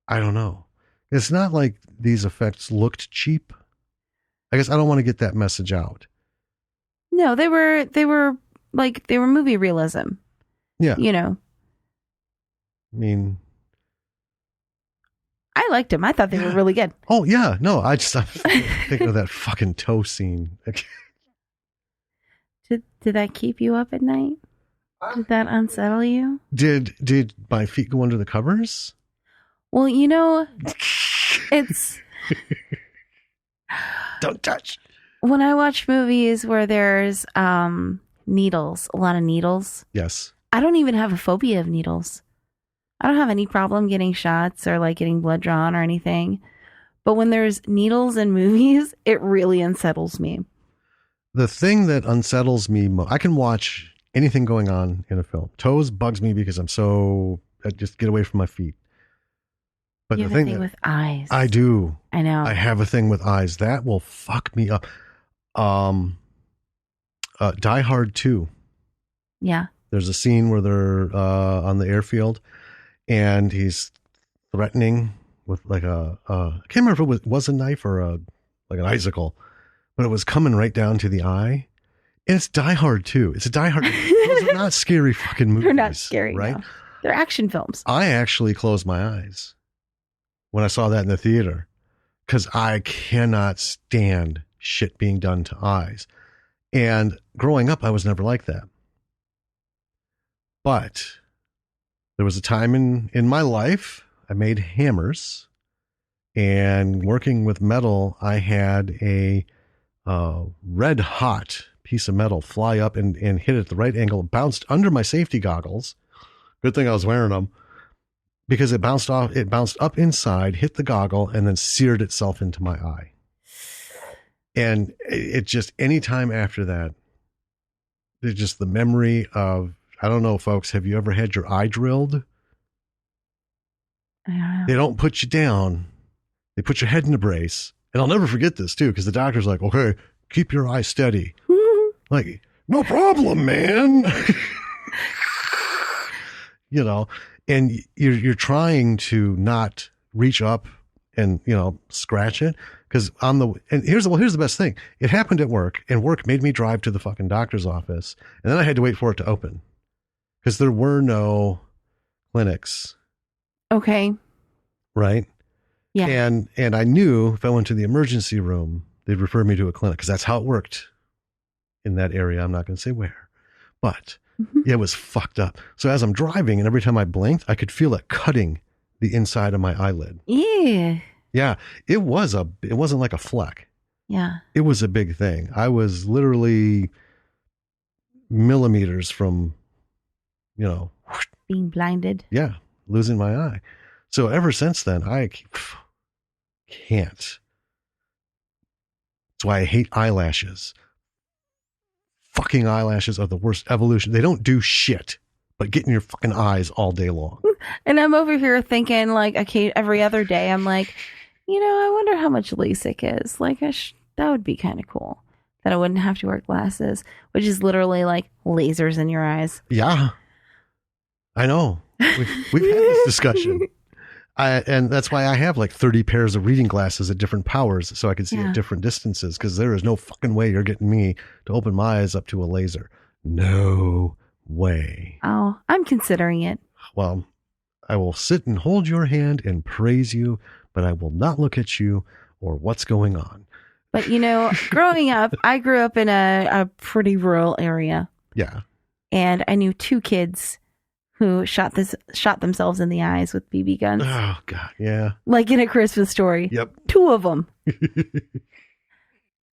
I don't know. It's not like these effects looked cheap. I guess I don't want to get that message out. No, they were movie realism. Yeah. You know. I mean, I liked them. I thought they were really good. Oh yeah. No, I'm thinking of that fucking toe scene. Did that keep you up at night? Did that unsettle you? Did my feet go under the covers? Well, you know, it's don't touch. When I watch movies where there's needles, a lot of needles. Yes. I don't even have a phobia of needles. I don't have any problem getting shots or like getting blood drawn or anything. But when there's needles in movies, it really unsettles me. The thing that unsettles me, I can watch anything going on in a film. Toes bugs me because I just get away from my feet. But you the have a thing with eyes. I do. I know. I have a thing with eyes. That will fuck me up. Die Hard 2. Yeah. There's a scene where they're on the airfield and he's threatening with like I can't remember if it was a knife or like an icicle, but it was coming right down to the eye. And it's Die Hard 2. It's a Die Hard. Those are not scary fucking movies. They're not scary, right? No. They're action films. I actually closed my eyes when I saw that in the theater because I cannot stand shit being done to eyes. And growing up, I was never like that. But there was a time in my life, I made hammers, and working with metal, I had a red hot piece of metal fly up and hit at the right angle, bounced under my safety goggles, Good thing I was wearing them because it bounced off. It bounced up inside, hit the goggle, and then seared itself into my eye. And it just, any time after that, there's just the memory of, I don't know, folks, have you ever had your eye drilled? I don't know. They don't put you down. They put your head in a brace. And I'll never forget this, too, because the doctor's like, okay, keep your eye steady. Like, no problem, man. You know, and you're trying to not reach up and, you know, scratch it. Because and here's the best thing. It happened at work, and work made me drive to the fucking doctor's office. And then I had to wait for it to open because there were no clinics. Okay. Right. Yeah. And I knew if I went to the emergency room, they'd refer me to a clinic because that's how it worked in that area. I'm not going to say where, but it was fucked up. So as I'm driving and every time I blinked, I could feel it cutting the inside of my eyelid. Yeah. Yeah. It wasn't like a fleck. Yeah. It was a big thing. I was literally millimeters from, you know, being blinded. Yeah. Losing my eye. So ever since then, I can't. That's why I hate eyelashes. Fucking eyelashes are the worst evolution. They don't do shit but get in your fucking eyes all day long. And I'm over here thinking, like, okay, every other day, I'm like, you know, I wonder how much LASIK is. Like, that would be kind of cool. That I wouldn't have to wear glasses, which is literally like lasers in your eyes. Yeah. I know. We've had this discussion. And that's why I have like 30 pairs of reading glasses at different powers so I can see at different distances, because there is no fucking way you're getting me to open my eyes up to a laser. No way. Oh, I'm considering it. Well, I will sit and hold your hand and praise you, but I will not look at you or what's going on. But, you know, growing up, I grew up in a pretty rural area. Yeah. And I knew 2 kids who shot themselves in the eyes with BB guns. Oh, God, yeah. Like in A Christmas Story. Yep. 2 of them.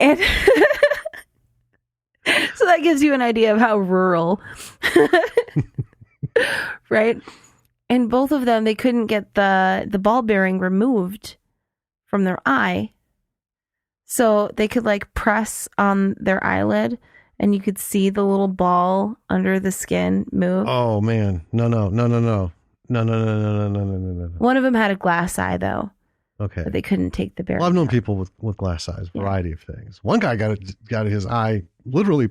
And so that gives you an idea of how rural. Right? And both of them, they couldn't get the ball bearing removed from their eye. So they could like press on their eyelid and you could see the little ball under the skin move. Oh, man. No. One of them had a glass eye, though. Okay. But they couldn't take the bearing. Well, I've known people with glass eyes, variety of things. One guy got his eye literally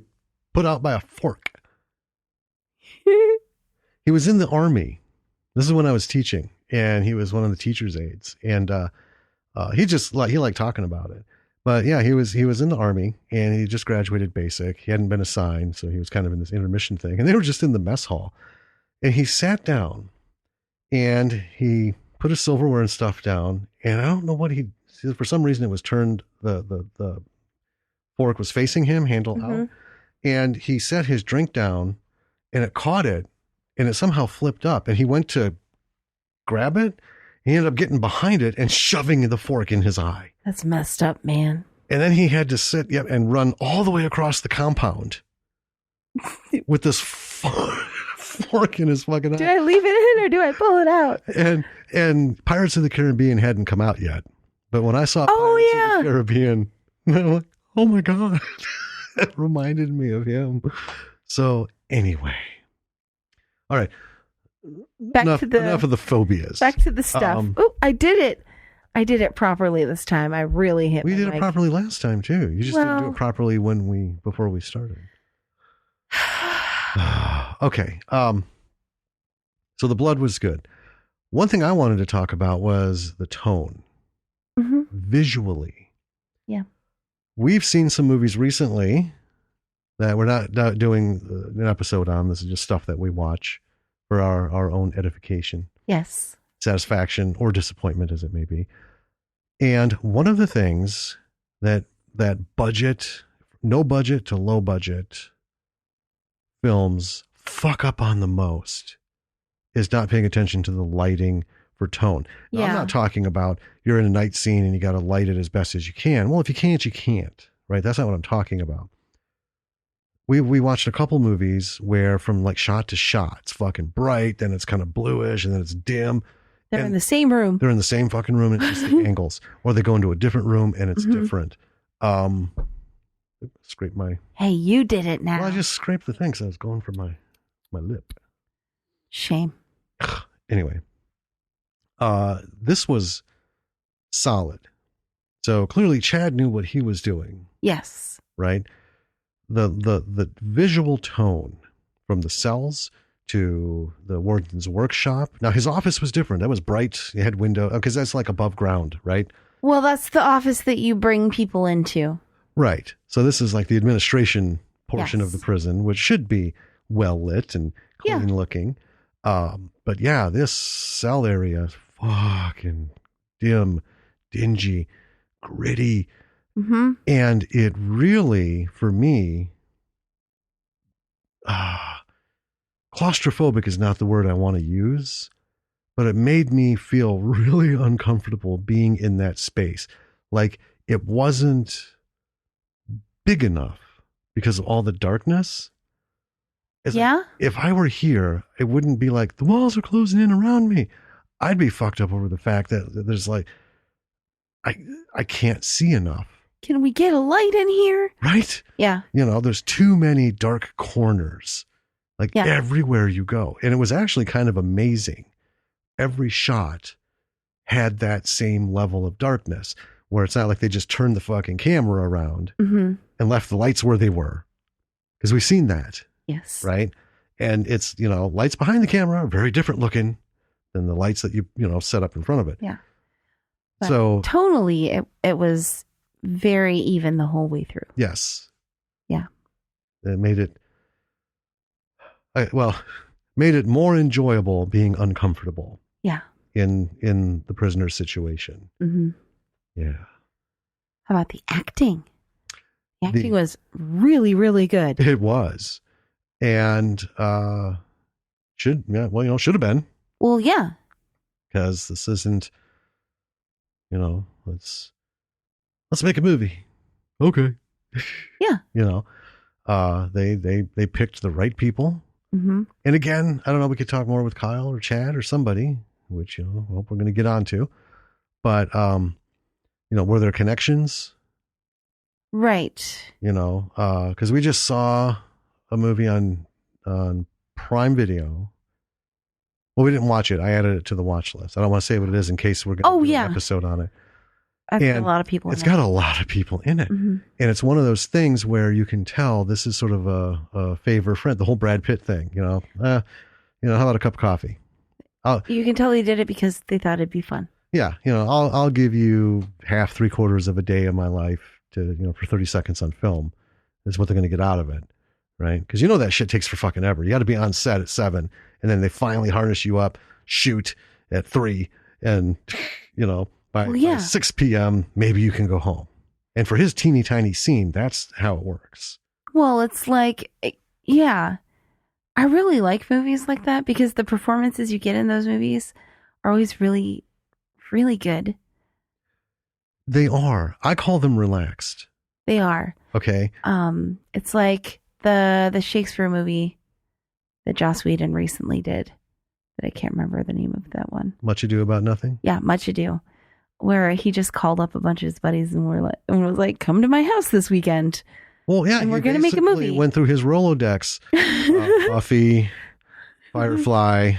put out by a fork. He was in the Army. This is when I was teaching, and he was one of the teacher's aides. And he liked talking about it. But yeah, he was in the Army, and he just graduated basic. He hadn't been assigned, so he was kind of in this intermission thing. And they were just in the mess hall. And he sat down, and he put his silverware and stuff down. And I don't know what for some reason it was turned, the fork was facing him, handle out. And he set his drink down, and it caught it, and it somehow flipped up. And he went to grab it. He ended up getting behind it and shoving the fork in his eye. That's messed up, man. And then he had to sit and run all the way across the compound with this fork in his fucking eye. Do I leave it in or do I pull it out? And Pirates of the Caribbean hadn't come out yet. But when I saw Pirates of the Caribbean, I'm like, oh my God. It reminded me of him. So anyway. All right. Enough of the phobias. Back to the stuff. I did it. I did it properly this time. I really hit. We did it properly last time too. You just didn't do it properly before we started. Okay. So the blood was good. One thing I wanted to talk about was the tone. Visually. Yeah. We've seen some movies recently that we're not doing an episode on. This is just stuff that we watch for our own edification. Yes. Satisfaction or disappointment, as it may be. And one of the things that budget, no budget to low budget films fuck up on the most is not paying attention to the lighting for tone. Now, I'm not talking about you're in a night scene and you got to light it as best as you can. Well, if you can't, you can't, right? That's not what I'm talking about. we watched a couple movies where from like shot to shot, it's fucking bright, then it's kind of bluish, and then it's dim. They're in the same room. They're in the same fucking room, and it's just the angles. Or they go into a different room and it's different. Scrape my... Hey, you did it now. Well, I just scraped the thing because I was going for my lip. Shame. Anyway, this was solid. So clearly Chad knew what he was doing. Yes. Right? The visual tone from the cells to the warden's workshop. Now his office was different. That was bright. It had window because that's like above ground, right? Well, that's the office that you bring people into. Right. So this is like the administration portion of the prison, which should be well lit and clean looking. But yeah, this cell area is fucking dim, dingy, gritty. And it really, for me, claustrophobic is not the word I want to use, but it made me feel really uncomfortable being in that space. Like it wasn't big enough because of all the darkness. If I were here, it wouldn't be like the walls are closing in around me. I'd be fucked up over the fact that there's like, I can't see enough. Can we get a light in here? Right? Yeah. You know, there's too many dark corners, like everywhere you go. And it was actually kind of amazing. Every shot had that same level of darkness where it's not like they just turned the fucking camera around and left the lights where they were. Because we've seen that. Yes. Right. And it's, you know, lights behind the camera are very different looking than the lights that you set up in front of it. Yeah. But so tonally, it was very even the whole way through. Yes. Yeah. It made it, made it more enjoyable being uncomfortable. Yeah. In the prisoner's situation. Yeah. How about the acting? The acting was really, really good. It was. And should have been. Well, yeah. Because this isn't, let's make a movie. Okay. Yeah. They picked the right people. And again, I don't know, we could talk more with Kyle or Chad or somebody, which, I hope we're going to get onto. But, were there connections? Right. Because we just saw a movie on Prime Video. Well, we didn't watch it. I added it to the watch list. I don't want to say what it is in case we're going to do an episode on it. I've got a lot of people in it. It's got a lot of people in it. And it's one of those things where you can tell this is sort of a favor friend, the whole Brad Pitt thing, how about a cup of coffee? You can tell they did it because they thought it'd be fun. Yeah. I'll give you half, 3/4 of a day of my life to, for 30 seconds on film is what they're going to get out of it. Right. Cause that shit takes for fucking ever. You got to be on set at 7 and then they finally harness you up, shoot at 3 and, by 6 p.m., maybe you can go home. And for his teeny tiny scene, that's how it works. Well, it's like, yeah, I really like movies like that because the performances you get in those movies are always really, really good. They are. I call them relaxed. They are. Okay. It's like the Shakespeare movie that Joss Whedon recently did, but I can't remember the name of that one. Much Ado About Nothing? Yeah, Much Ado. Where he just called up a bunch of his buddies and was like, come to my house this weekend. Well, yeah. And we're going to make a movie. Went through his Rolodex. Buffy, Firefly,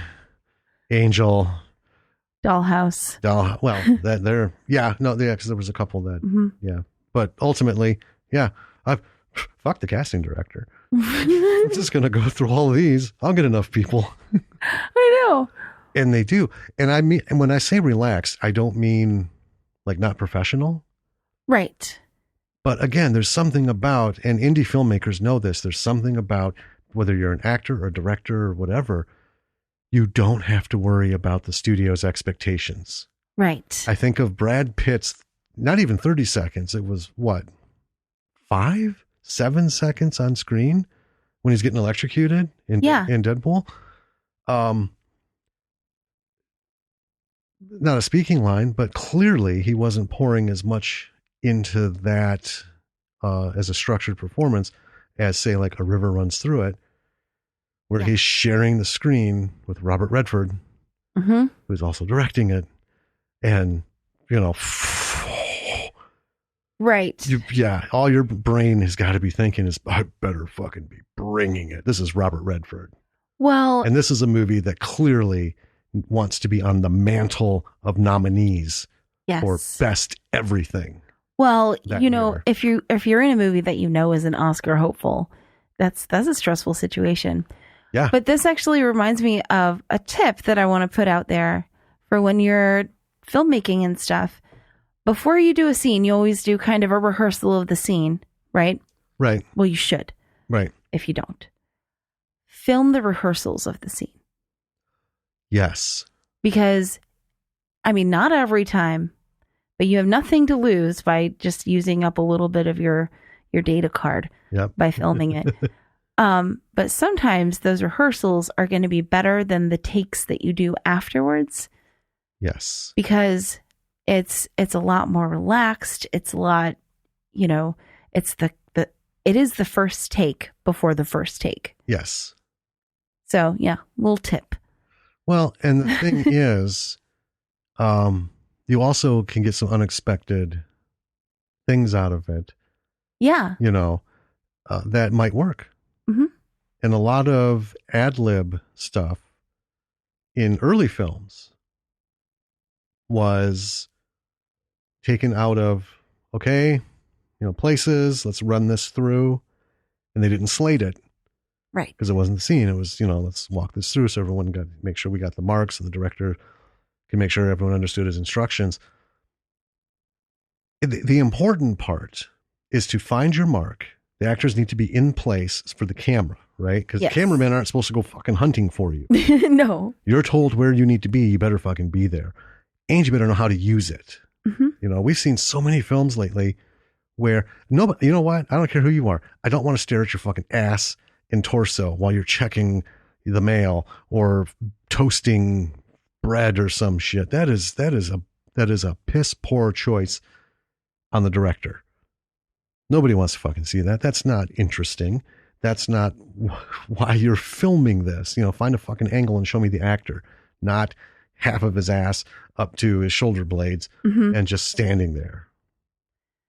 Angel. Dollhouse. Because there was a couple that, But ultimately, fuck the casting director. I'm just going to go through all of these. I'll get enough people. I know. And they do. And when I say relaxed, I don't mean like not professional. Right. But again, there's something about, and indie filmmakers know this, there's something about whether you're an actor or director or whatever, you don't have to worry about the studio's expectations. Right. I think of Brad Pitt's, not even 30 seconds. It was what, 5, 7 seconds on screen when he's getting electrocuted in Deadpool. Not a speaking line, but clearly he wasn't pouring as much into that as a structured performance as, say, like A River Runs Through It, where he's sharing the screen with Robert Redford, who's also directing it. And, right. All your brain has got to be thinking is, I better fucking be bringing it. This is Robert Redford. Well, and this is a movie that clearly wants to be on the mantle of nominees for best everything. Well, year. if you're in a movie that is an Oscar hopeful, that's a stressful situation. Yeah. But this actually reminds me of a tip that I want to put out there for when you're filmmaking and stuff. Before you do a scene, you always do kind of a rehearsal of the scene, right? Right. Well, you should. Right. If you don't. Film the rehearsals of the scene. Yes. Because, not every time, but you have nothing to lose by just using up a little bit of your data card by filming it. But sometimes those rehearsals are going to be better than the takes that you do afterwards. Yes. Because it's a lot more relaxed. It's a lot, it is the first take before the first take. Yes. So, little tip. Well, and the thing is, you also can get some unexpected things out of it. Yeah. That might work. Mm-hmm. And a lot of ad lib stuff in early films was taken out of, places, let's run this through. And they didn't slate it. Right. Because it wasn't the scene. It was, let's walk this through so everyone make sure we got the marks and the director can make sure everyone understood his instructions. The important part is to find your mark. The actors need to be in place for the camera, right? Because the cameramen aren't supposed to go fucking hunting for you. No. You're told where you need to be. You better fucking be there. And you better know how to use it. Mm-hmm. We've seen so many films lately where nobody, you know what? I don't care who you are. I don't want to stare at your fucking ass and torso while you're checking the mail or toasting bread or some shit. That is a piss poor choice on the director. Nobody wants to fucking see that. That's not interesting. That's not why you're filming this. Find a fucking angle and show me the actor, not half of his ass up to his shoulder blades and just standing there.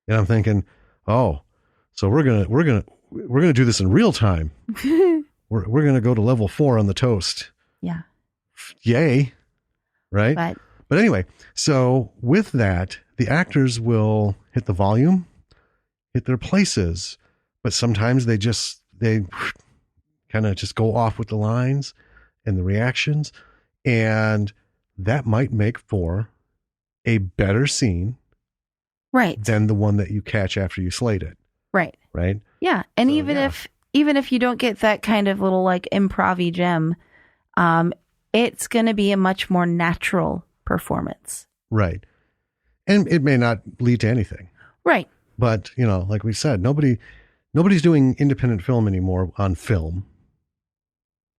And I'm thinking, oh, so we're gonna do this in real time. we're gonna go to level 4 on the toast. Yeah. Yay. Right. But anyway, so with that, the actors will hit the volume, hit their places, but sometimes they kind of just go off with the lines and the reactions, and that might make for a better scene, right, than the one that you catch after you slate it. Right. Right. Yeah, and so, even if you don't get that kind of little like improv-y gem, it's going to be a much more natural performance. Right. And it may not lead to anything. Right. But, like we said, nobody's doing independent film anymore on film.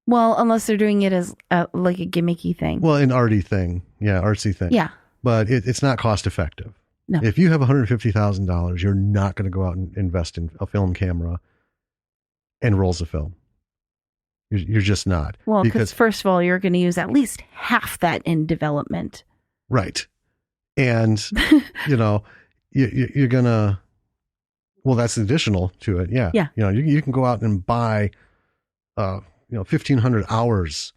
Well, unless they're doing it as like a gimmicky thing. Well, an arty thing. Yeah, artsy thing. Yeah. But it's not cost effective. No. If you have $150,000, you're not going to go out and invest in a film camera and rolls of film. You're just not. Well, because first of all, you're going to use at least half that in development. Right. And, you're going to, well, that's additional to it. Yeah. Yeah. You can go out and buy, 1,500 hours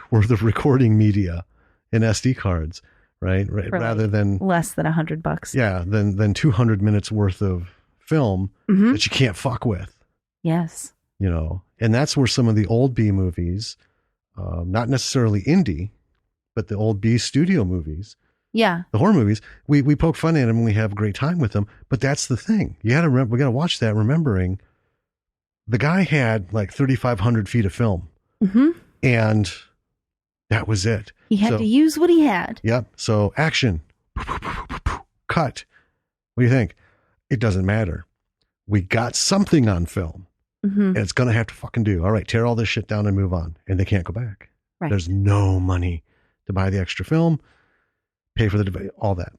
worth of recording media in SD cards, right? Rather than less than $100. Yeah. Than 200 minutes worth of film that you can't fuck with. Yes. And that's where some of the old B movies, not necessarily indie, but the old B studio movies, the horror movies, we poke fun at them and we have a great time with them. But that's the thing. We got to watch that, remembering the guy had like 3,500 feet of film, and that was it. He had to use what he had. Yep. So action, cut. What do you think? It doesn't matter. We got something on film. And it's going to have to fucking do. All right, tear all this shit down and move on. And they can't go back. Right. There's no money to buy the extra film, pay for all that.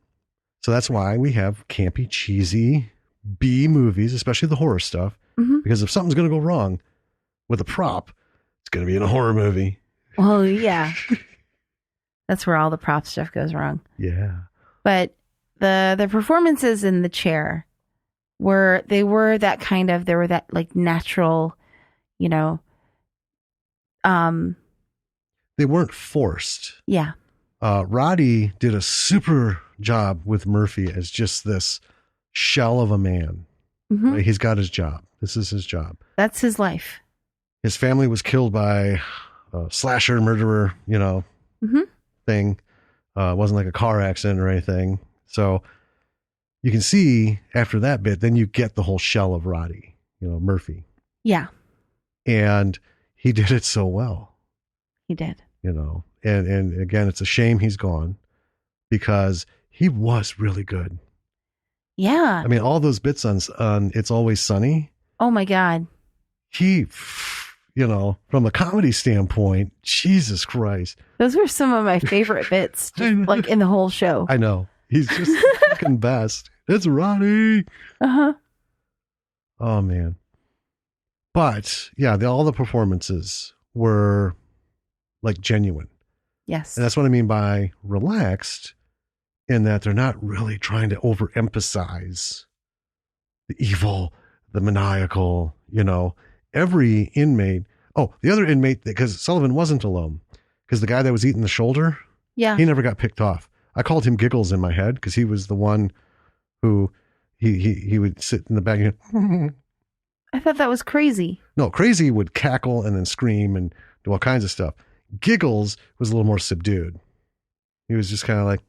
So that's why we have campy, cheesy B movies, especially the horror stuff, Mhm. Because if something's going to go wrong with a prop, it's going to be in a horror movie. Well, yeah. That's where all the prop stuff goes wrong. Yeah. But the performances in the chair were that kind of, they were that like natural, you know, They weren't forced. yeah. Roddy did a super job with Murphy as just this shell of a man. Mhm. Right? He's got his job. This is his job. That's his life. His family was killed by a slasher murderer, Mhm. thing. It wasn't like a car accident or anything. So you can see after that bit, then you get the whole shell of Roddy, Murphy. Yeah, And he did it so well, he did. and again, it's a shame he's gone because he was really good. Yeah. I mean, all those bits on It's Always Sunny, Oh my God. he, from a comedy standpoint, Jesus Christ. Those were some of my favorite bits, just, like in the whole show. I know. He's just the fucking best. It's Roddy. Uh-huh. Oh, man. But, yeah, all the performances were, like, genuine. Yes. And that's what I mean by relaxed, in that they're not really trying to overemphasize the evil, the maniacal, every inmate. Oh, the other inmate, because Sullivan wasn't alone, because the guy that was eating the shoulder, Yeah. he never got picked off. I called him Giggles in my head because he was the one who he would sit in the back and I thought that was crazy. no, Crazy would cackle and then scream and do all kinds of stuff. Giggles was a little more subdued. He was just kind of like,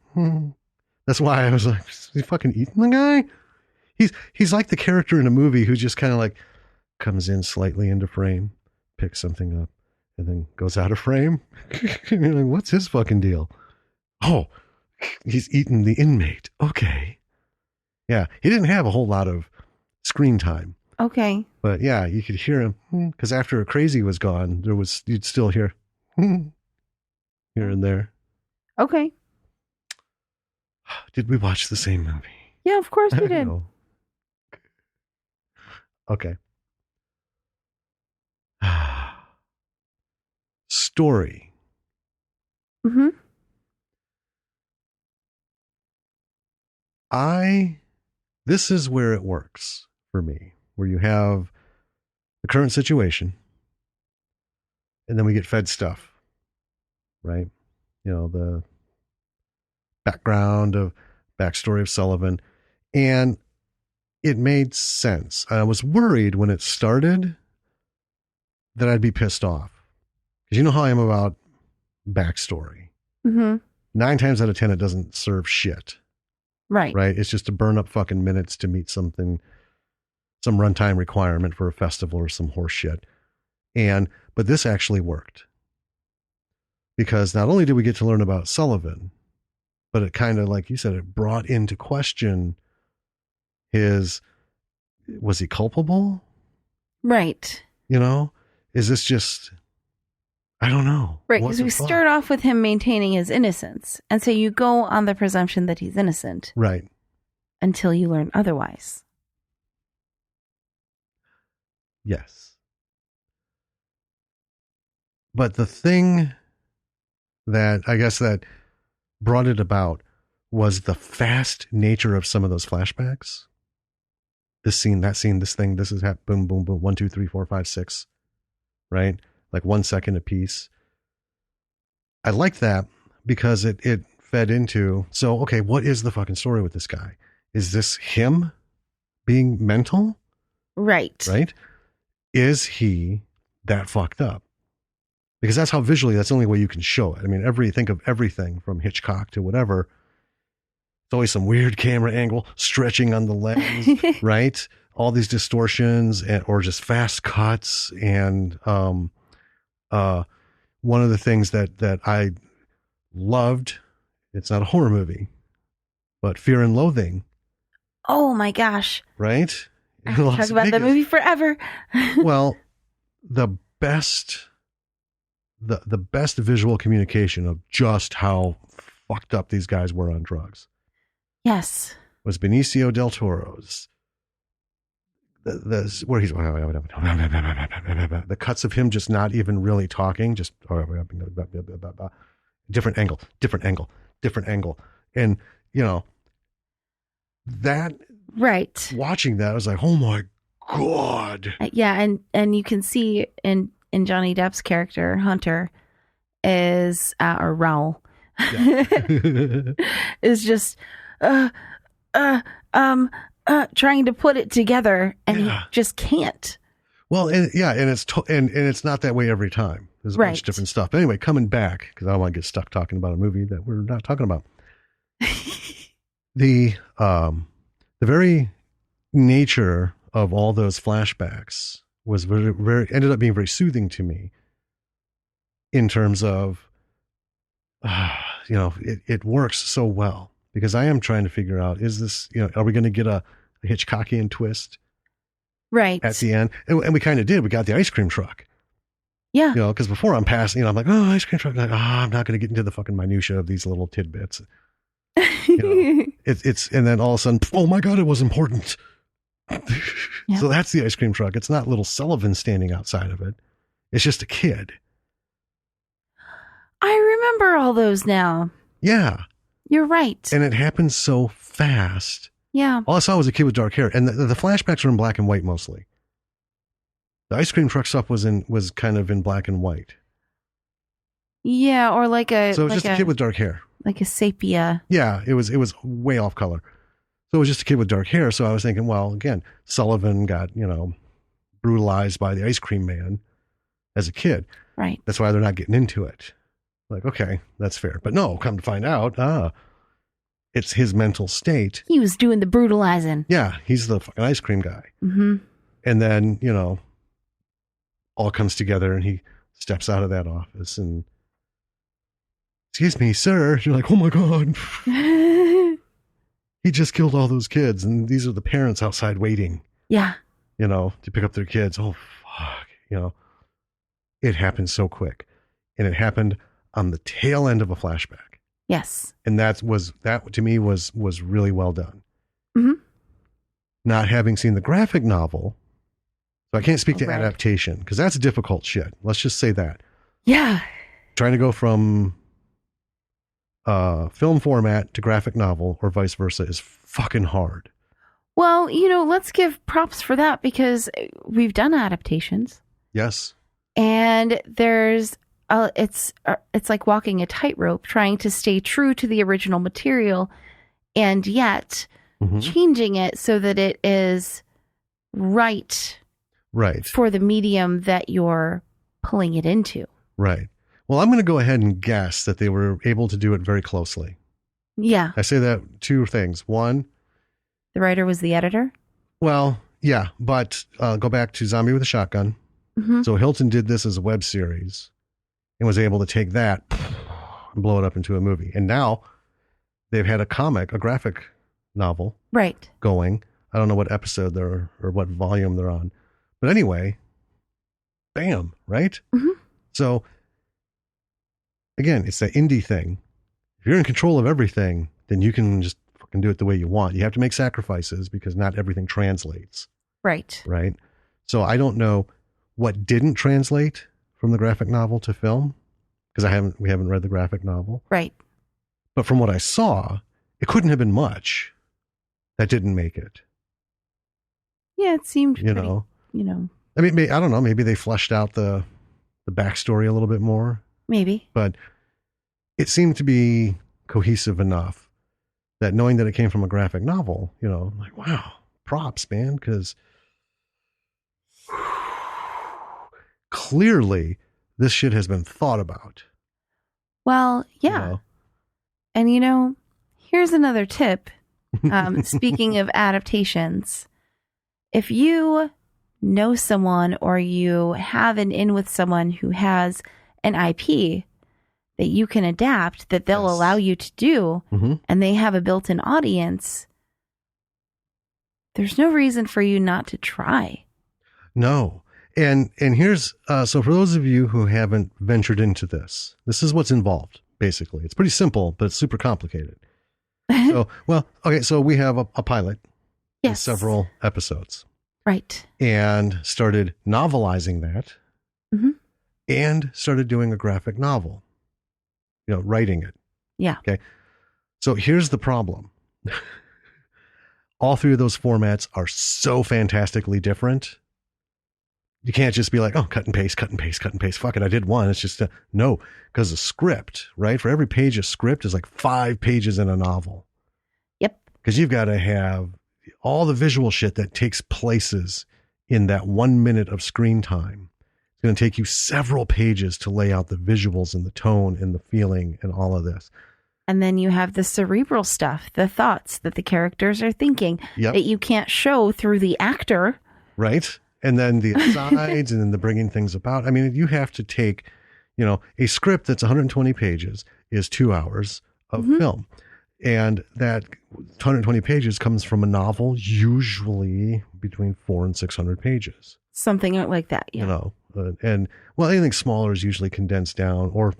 That's why I was like, is he fucking eating the guy? He's like the character in a movie who just kind of like comes in slightly into frame, picks something up, and then goes out of frame. And you're like, what's his fucking deal? Oh, he's eating the inmate. Okay. Yeah, he didn't have a whole lot of screen time. Okay. But yeah, you could hear him because after Crazy was gone, you'd still hear here and there. Okay. Did we watch the same movie? Yeah, of course we did. No. Okay. Story. Mm-hmm. This is where it works for me, where you have the current situation and then we get fed stuff, right? The backstory of Sullivan, and it made sense. I was worried when it started that I'd be pissed off because you know how I am about backstory. Mm-hmm. 9 times out of 10, it doesn't serve shit. Right. Right. It's just to burn up fucking minutes to meet some runtime requirement for a festival or some horse shit. But this actually worked because not only did we get to learn about Sullivan, but it kind of, like you said, it brought into question was he culpable? Right. Is this just, I don't know. Right. Because we start off with him maintaining his innocence. And so you go on the presumption that he's innocent. Right. Until you learn otherwise. Yes. But the thing that I guess that brought it about was the fast nature of some of those flashbacks. This scene, that scene, this thing, this is boom, boom, boom, 1, 2, 3, 4, 5, 6, right? Like 1 second a piece. I like that because it fed into, so, okay, what is the fucking story with this guy? Is this him being mental? Right. Right? Is he that fucked up? Because that's how visually, that's the only way you can show it. I mean, think of everything from Hitchcock to whatever. It's always some weird camera angle, stretching on the lens, right? All these distortions or just fast cuts. And one of the things that I loved, it's not a horror movie, but Fear and Loathing. Oh my gosh. Right? I can talk about that movie forever. Well, the best visual communication of just how fucked up these guys were on drugs. Yes. Was Benicio del Toro's where he's the cuts of him just not even really talking, just different angle, and that Right. watching that, I was like, oh my god. Yeah, and you can see in Johnny Depp's character Hunter is or Raoul is just trying to put it together, and he just can't. Well, and it's not that way every time. There's a bunch of different stuff. But anyway, coming back, because I don't want to get stuck talking about a movie that we're not talking about. The very nature of all those flashbacks was ended up being very soothing to me in terms of, it works so well, because I am trying to figure out, is this, are we going to get a Hitchcockian twist right at the end? And we kind of did. We got the ice cream truck. Yeah. Because before I'm passing, I'm like, oh, ice cream truck. Like, I'm not going to get into the fucking minutia of these little tidbits. It's and then all of a sudden, oh my god, it was important. So that's the ice cream truck. It's not little Sullivan standing outside of it. It's just a kid. I remember all those now. Yeah. You're right. And it happened so fast. Yeah. All I saw was a kid with dark hair, and the flashbacks were in black and white mostly. The ice cream truck stuff was kind of in black and white. Yeah, or like a so it was just a kid with dark hair, like a sepia. Yeah, it was way off color. So it was just a kid with dark hair. So I was thinking, well, again, Sullivan got brutalized by the ice cream man as a kid. Right. That's why they're not getting into it. Like, okay, that's fair. But no, come to find out, it's his mental state. He was doing the brutalizing. Yeah, he's the fucking ice cream guy. Mm-hmm. And then, all comes together, and he steps out of that office and, excuse me, sir. You're like, oh my God. He just killed all those kids, and these are the parents outside waiting. Yeah. To pick up their kids. Oh, fuck. It happened so quick. And it happened on the tail end of a flashback. Yes. And that to me was really well done. Mm-hmm. Not having seen the graphic novel, so I can't speak to adaptation, because that's difficult shit. Let's just say that. Yeah. Trying to go from film format to graphic novel or vice versa is fucking hard. Well, let's give props for that, because we've done adaptations. Yes. And there's it's like walking a tightrope, trying to stay true to the original material and yet changing it so that it is right for the medium that you're pulling it into. Right. Well, I'm going to go ahead and guess that they were able to do it very closely. Yeah. I say that two things. One, the writer was the editor. Well, yeah, but go back to Zombie with a Shotgun. Mm-hmm. So Hilton did this as a web series and was able to take that and blow it up into a movie. And now they've had a graphic novel going. I don't know what episode they're or what volume they're on. But anyway, bam, right? Mm-hmm. So again, it's that indie thing. If you're in control of everything, then you can just fucking do it the way you want. You have to make sacrifices because not everything translates. Right. Right. So I don't know what didn't translate from the graphic novel to film, because we haven't read the graphic novel. Right. But from what I saw, it couldn't have been much that didn't make it. Yeah, it seemed pretty, I mean, I don't know. Maybe they fleshed out the backstory a little bit more. Maybe. But it seemed to be cohesive enough that knowing that it came from a graphic novel, like, wow, props, man, because clearly this shit has been thought about. Well, yeah. And, here's another tip. Speaking of adaptations, if you know someone or you have an in with someone who has an IP that you can adapt, that they'll allow you to do, and they have a built-in audience, there's no reason for you not to try. No. And here's, so for those of you who haven't ventured into this is what's involved, basically. It's pretty simple, but it's super complicated. So we have a pilot. Yes. And several episodes. Right. and started novelizing that Mhm. and started doing a graphic novel, writing it. Yeah. Okay. So here's the problem. All three of those formats are so fantastically different. You can't just be like, oh, cut and paste, cut and paste, cut and paste. Fuck it. I did one. It's just no, because a script, right? For every page of script is like 5 pages in a novel. Yep. Because you've got to have all the visual shit that takes places in that 1 minute of screen time. It's going to take you several pages to lay out the visuals and the tone and the feeling and all of this. And then you have the cerebral stuff, the thoughts that the characters are thinking that you can't show through the actor. Right. And then the asides and then the bringing things about. I mean, you have to take, a script that's 120 pages is 2 hours of film. And that 120 pages comes from a novel, usually between 400 and 600 pages. Something like that, yeah. Anything smaller is usually condensed down or,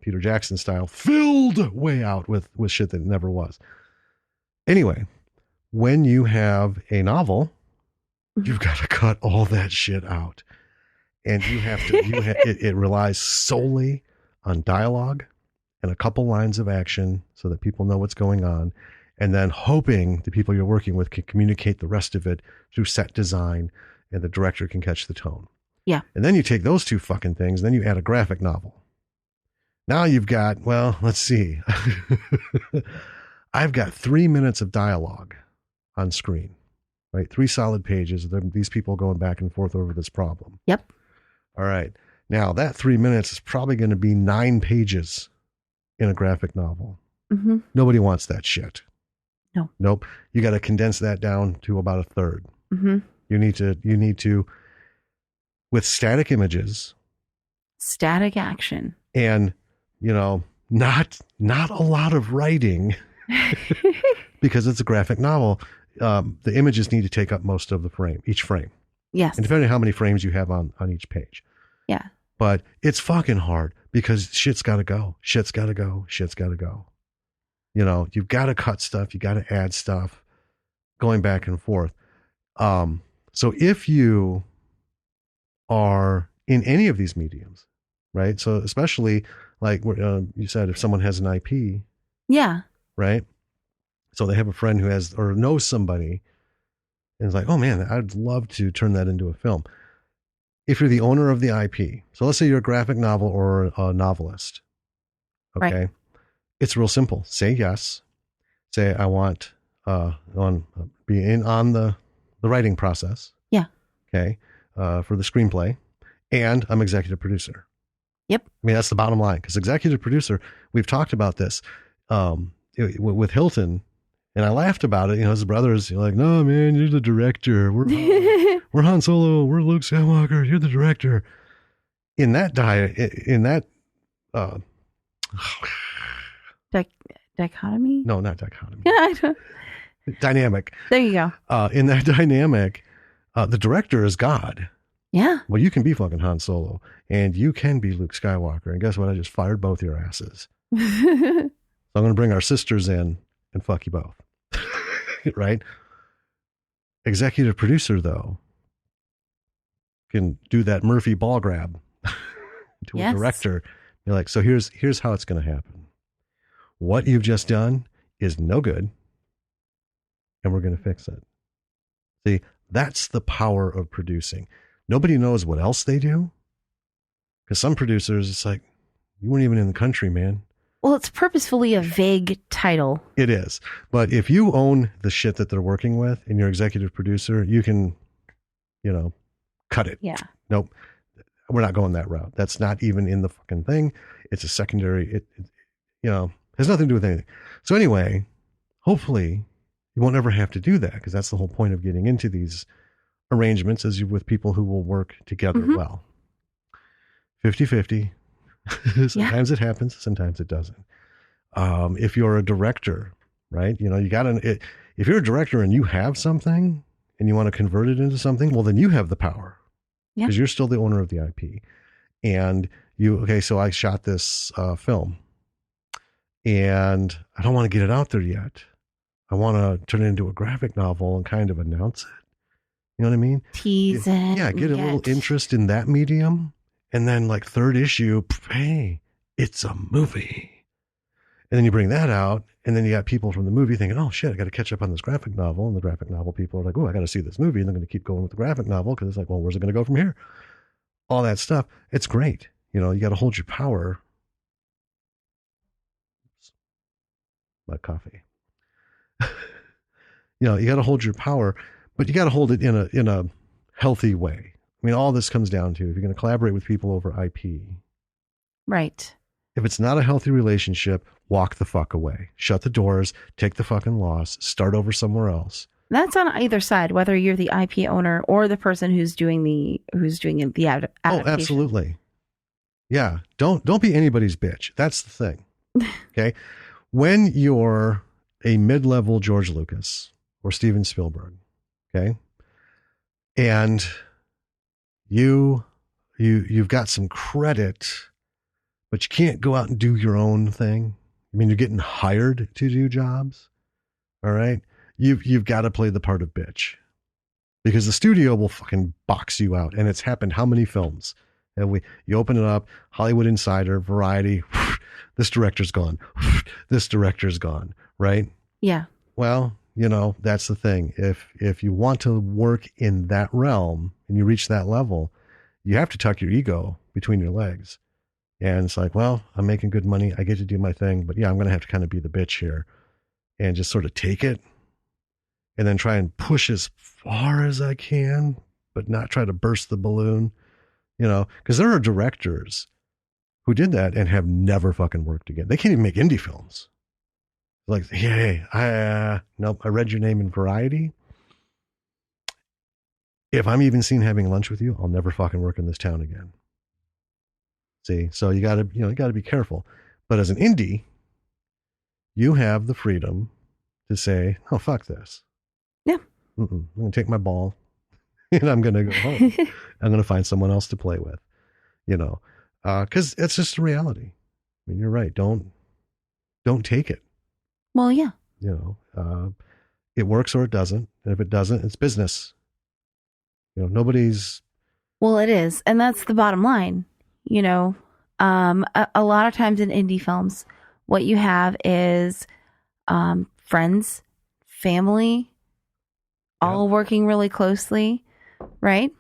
Peter Jackson style, filled way out with shit that never was. Anyway, when you have a novel, you've got to cut all that shit out. And you have to, it relies solely on dialogue and a couple lines of action so that people know what's going on. And then hoping the people you're working with can communicate the rest of it through set design and the director can catch the tone. Yeah. And then you take those two fucking things, and then you add a graphic novel. Now you've got, let's see. I've got 3 minutes of dialogue on screen, right? 3 solid pages of these people going back and forth over this problem. Yep. All right. Now that 3 minutes is probably going to be 9 pages in a graphic novel. Mm-hmm. Nobody wants that shit. No. Nope. You got to condense that down to about a third. Mm-hmm. You need to, with static images, static action, and not a lot of writing because it's a graphic novel. The images need to take up most of each frame. Yes. And depending on how many frames you have on each page. Yeah. But it's fucking hard because shit's got to go. Shit's got to go. Shit's got to go. You've got to cut stuff. You got to add stuff going back and forth. So if you are in any of these mediums, right? So especially like you said, if someone has an IP. Yeah. Right. So they have a friend who has or knows somebody and is like, oh man, I'd love to turn that into a film. If you're the owner of the IP, so let's say you're a graphic novel or a novelist. Okay. Right. It's real simple. Say yes. Say, I want be in on the writing process. Yeah. Okay. For the screenplay, and I'm executive producer. Yep. I mean, that's the bottom line because executive producer, we've talked about this with Hilton, and I laughed about it. His brothers, you're like, no, man, you're the director. We're Han Solo. We're Luke Skywalker. You're the director. In that dichotomy? No, not dichotomy. Yeah, I don't. Dynamic. There you go. In that dynamic, the director is God. Yeah. Well, you can be fucking Han Solo and you can be Luke Skywalker. And guess what? I just fired both your asses. So I'm going to bring our sisters in and fuck you both. Right? Executive producer, though, can do that Murphy ball grab to a director. You're like, so here's how it's going to happen. What you've just done is no good. And we're going to fix it. See, that's the power of producing. Nobody knows what else they do. Because some producers, it's like, you weren't even in the country, man. Well, it's purposefully a vague title. It is. But if you own the shit that they're working with and you're executive producer, you can, cut it. Yeah. Nope. We're not going that route. That's not even in the fucking thing. It's a secondary, it has nothing to do with anything. So anyway, hopefully you won't ever have to do that because that's the whole point of getting into these arrangements is with people who will work together well. 50-50. Sometimes it happens. Sometimes it doesn't. If you're a director, right? If you're a director and you have something and you want to convert it into something, well, then you have the power because you're still the owner of the IP. And so I shot this film and I don't want to get it out there yet. I want to turn it into a graphic novel and kind of announce it. You know what I mean? Tease it. Yeah, get a little interest in that medium. And then like third issue, hey, it's a movie. And then you bring that out, and then you got people from the movie thinking, oh shit, I got to catch up on this graphic novel. And the graphic novel people are like, oh, I got to see this movie. And they're going to keep going with the graphic novel because it's like, well, where's it going to go from here? All that stuff. It's great. You know, you got to hold your power. My coffee. You know, you got to hold your power, but you got to hold it in a healthy way. I mean, all this comes down to if you're going to collaborate with people over IP. Right. If it's not a healthy relationship, walk the fuck away. Shut the doors, take the fucking loss, start over somewhere else. That's on either side, whether you're the IP owner or the person who's doing the adaptation. Oh, absolutely. Yeah. Don't be anybody's bitch. That's the thing. Okay. When you're a mid-level George Lucas or Steven Spielberg, okay, and you've got some credit, but you can't go out and do your own thing. I mean, you're getting hired to do jobs. All right. You've got to play the part of bitch because the studio will fucking box you out. And it's happened. How many films? And you open it up, Hollywood Insider, Variety. This director's gone. This director's gone. Right. Yeah. Well, you know, that's the thing. If you want to work in that realm and you reach that level, you have to tuck your ego between your legs. And it's like, well, I'm making good money. I get to do my thing, but yeah, I'm going to have to kind of be the bitch here and just sort of take it and then try and push as far as I can, but not try to burst the balloon, you know, because there are directors who did that and have never fucking worked again. They can't even make indie films. Like, hey, nope, I read your name in Variety. If I'm even seen having lunch with you, I'll never fucking work in this town again. See, so you gotta be careful. But as an indie, you have the freedom to say, oh, fuck this. Yeah. I'm going to take my ball and I'm going to go home. I'm going to find someone else to play with, you know, because it's just a reality. I mean, you're right. Don't take it. Well, yeah. You know, it works or it doesn't. And if it doesn't, it's business. You know, nobody's. Well, it is. And that's the bottom line. You know, a lot of times in indie films, what you have is friends, family, all working really closely, right?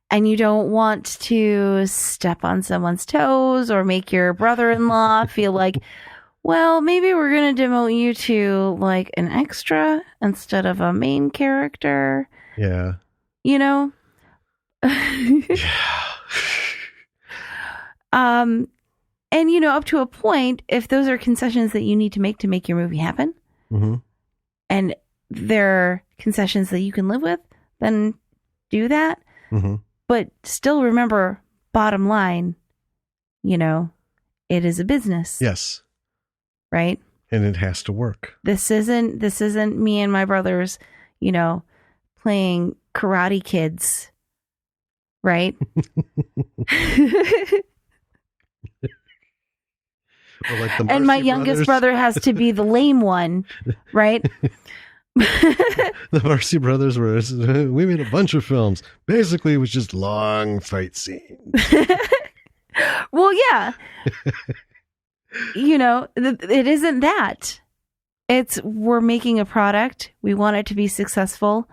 And you don't want to step on someone's toes or make your brother-in-law feel like, well, maybe we're going to demote you to like an extra instead of a main character. Yeah. You know? Yeah. And you know, up to a point, if those are concessions that you need to make your movie happen, mm-hmm. and they're concessions that you can live with, then do that. Mm-hmm. But still remember, bottom line, you know, it is a business. Yes. Right? And it has to work. This isn't me and my brothers, you know, playing Karate Kids. Right? Like and my youngest brother has to be the lame one, right? The Marcy Brothers we made a bunch of films. Basically, it was just long fight scenes. Well, yeah. You know, it isn't that. It's we're making a product. We want it to be successful.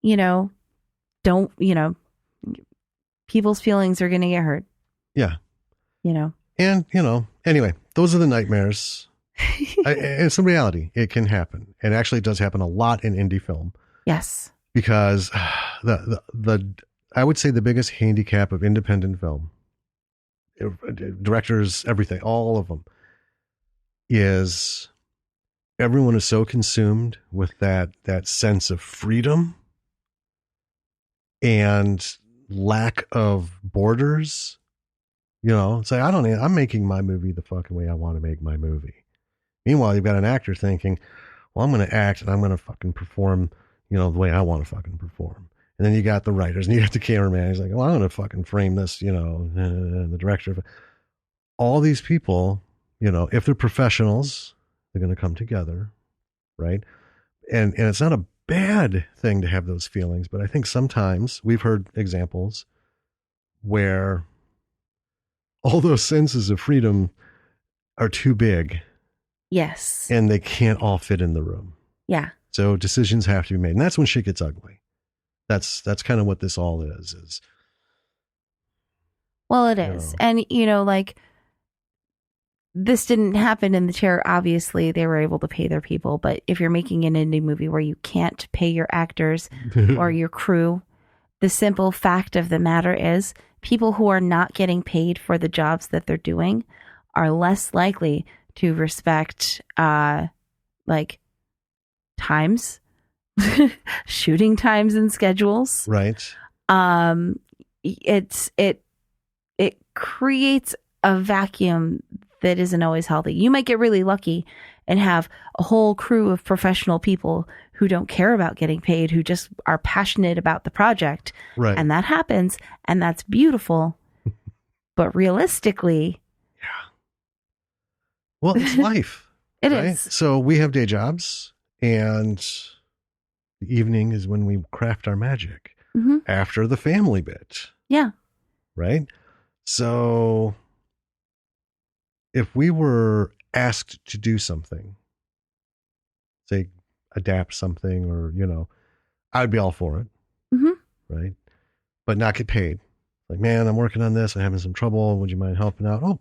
You know, people's feelings are going to get hurt. Yeah. You know. And, you know, anyway, those are the nightmares. It's a reality. It can happen. And actually it does happen a lot in indie film. Yes. Because I would say the biggest handicap of independent film, directors, everything, all of them, is everyone is so consumed with that sense of freedom and lack of borders. You know, say, I'm making my movie the fucking way I want to make my movie. Meanwhile, you've got an actor thinking, well, I'm going to act and I'm going to fucking perform, you know, the way I want to fucking perform. And then you got the writers and you got the cameraman. He's like, well, I'm going to fucking frame this, you know, the director. All these people, you know, if they're professionals, they're going to come together. Right. And it's not a bad thing to have those feelings, but I think sometimes we've heard examples where all those senses of freedom are too big. Yes. And they can't all fit in the room. Yeah. So decisions have to be made. And that's when shit gets ugly. That's kind of what this all is. Well, it is. And, like, this didn't happen in the chair. Obviously, they were able to pay their people. But if you're making an indie movie where you can't pay your actors or your crew, the simple fact of the matter is people who are not getting paid for the jobs that they're doing are less likely to respect, like, times, shooting times and schedules. Right. It creates a vacuum that isn't always healthy. You might get really lucky and have a whole crew of professional people who don't care about getting paid, who just are passionate about the project. Right. And that happens, and that's beautiful. But realistically, yeah. Well, it's life. It right? is. So we have day jobs, and the evening is when we craft our magic after the family bit. Yeah. Right? So if we were asked to do something, say adapt something or, I'd be all for it. Right? But not get paid. Like, man, I'm working on this. I'm having some trouble. Would you mind helping out? Oh,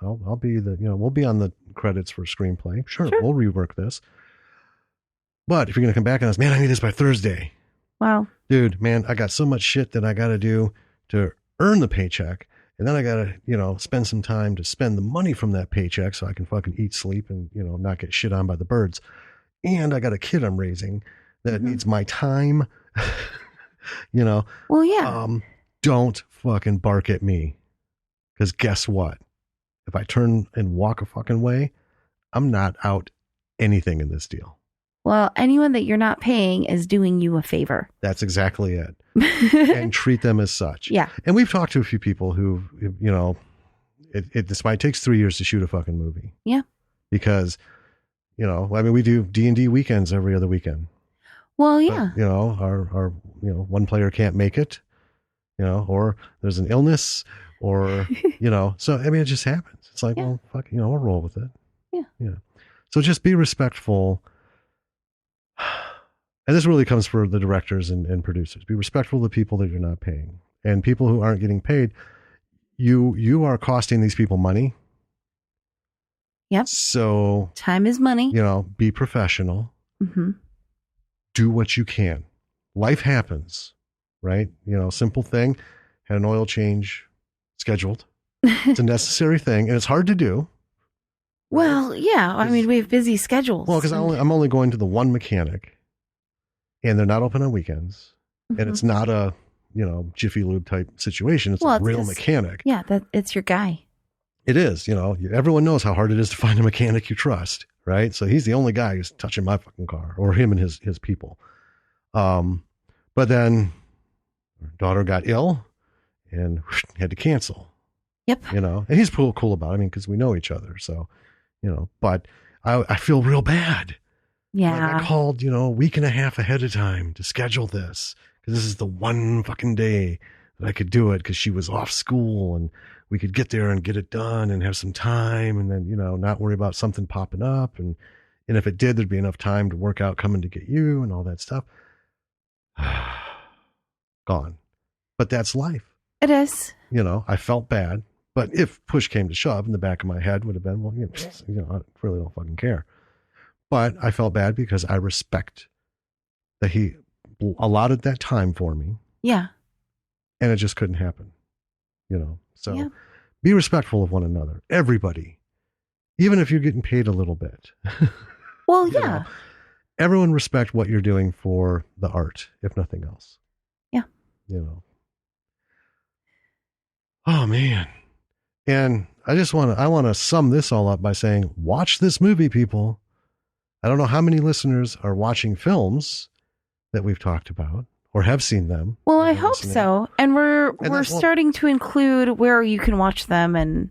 I'll be we'll be on the credits for screenplay. Sure. We'll rework this. But if you're going to come back on us, man, I need this by Thursday. Wow. Dude, man, I got so much shit that I got to do to earn the paycheck. And then I got to, spend some time to spend the money from that paycheck so I can fucking eat, sleep, and, not get shit on by the birds. And I got a kid I'm raising that needs my time. Well, yeah. Don't fucking bark at me. Because guess what? If I turn and walk a fucking way, I'm not out anything in this deal. Well, anyone that you're not paying is doing you a favor. That's exactly it. And treat them as such. Yeah. And we've talked to a few people who, this might takes 3 years to shoot a fucking movie. Yeah. Because, we do D&D weekends every other weekend. Well, yeah. But, our one player can't make it, or there's an illness or, so, it just happens. It's like, well, fuck, we'll roll with it. Yeah. Yeah. So just be respectful. And this really comes for the directors and producers. Be respectful of the people that you're not paying. And people who aren't getting paid, you are costing these people money. Yep. So time is money. Be professional. Do what you can. Life happens, right? Simple thing. Had an oil change scheduled. It's a necessary thing, and it's hard to do. Well, yeah. We have busy schedules. Well, because I'm only going to the one mechanic. And they're not open on weekends. And it's not a, Jiffy Lube type situation. It's a real mechanic. Yeah, it's your guy. It is. Everyone knows how hard it is to find a mechanic you trust, right? So he's the only guy who's touching my fucking car, or him and his people. But then our daughter got ill and had to cancel. Yep. And he's cool about it. Because we know each other. So, but I feel real bad. Yeah. Like I called, a week and a half ahead of time to schedule this because this is the one fucking day that I could do it because she was off school and we could get there and get it done and have some time and then, not worry about something popping up. And if it did, there'd be enough time to work out coming to get you and all that stuff. Gone. But that's life. It is. I felt bad. But if push came to shove, in the back of my head would have been, well, I really don't fucking care. But I felt bad because I respect that he allotted that time for me. Yeah. And it just couldn't happen, So be respectful of one another, everybody, even if you're getting paid a little bit. Well, yeah. Everyone respect what you're doing for the art, if nothing else. Yeah. Oh, man. And I want to sum this all up by saying, watch this movie, people. I don't know how many listeners are watching films that we've talked about or have seen them. Well, I hope so. And we're starting to include where you can watch them and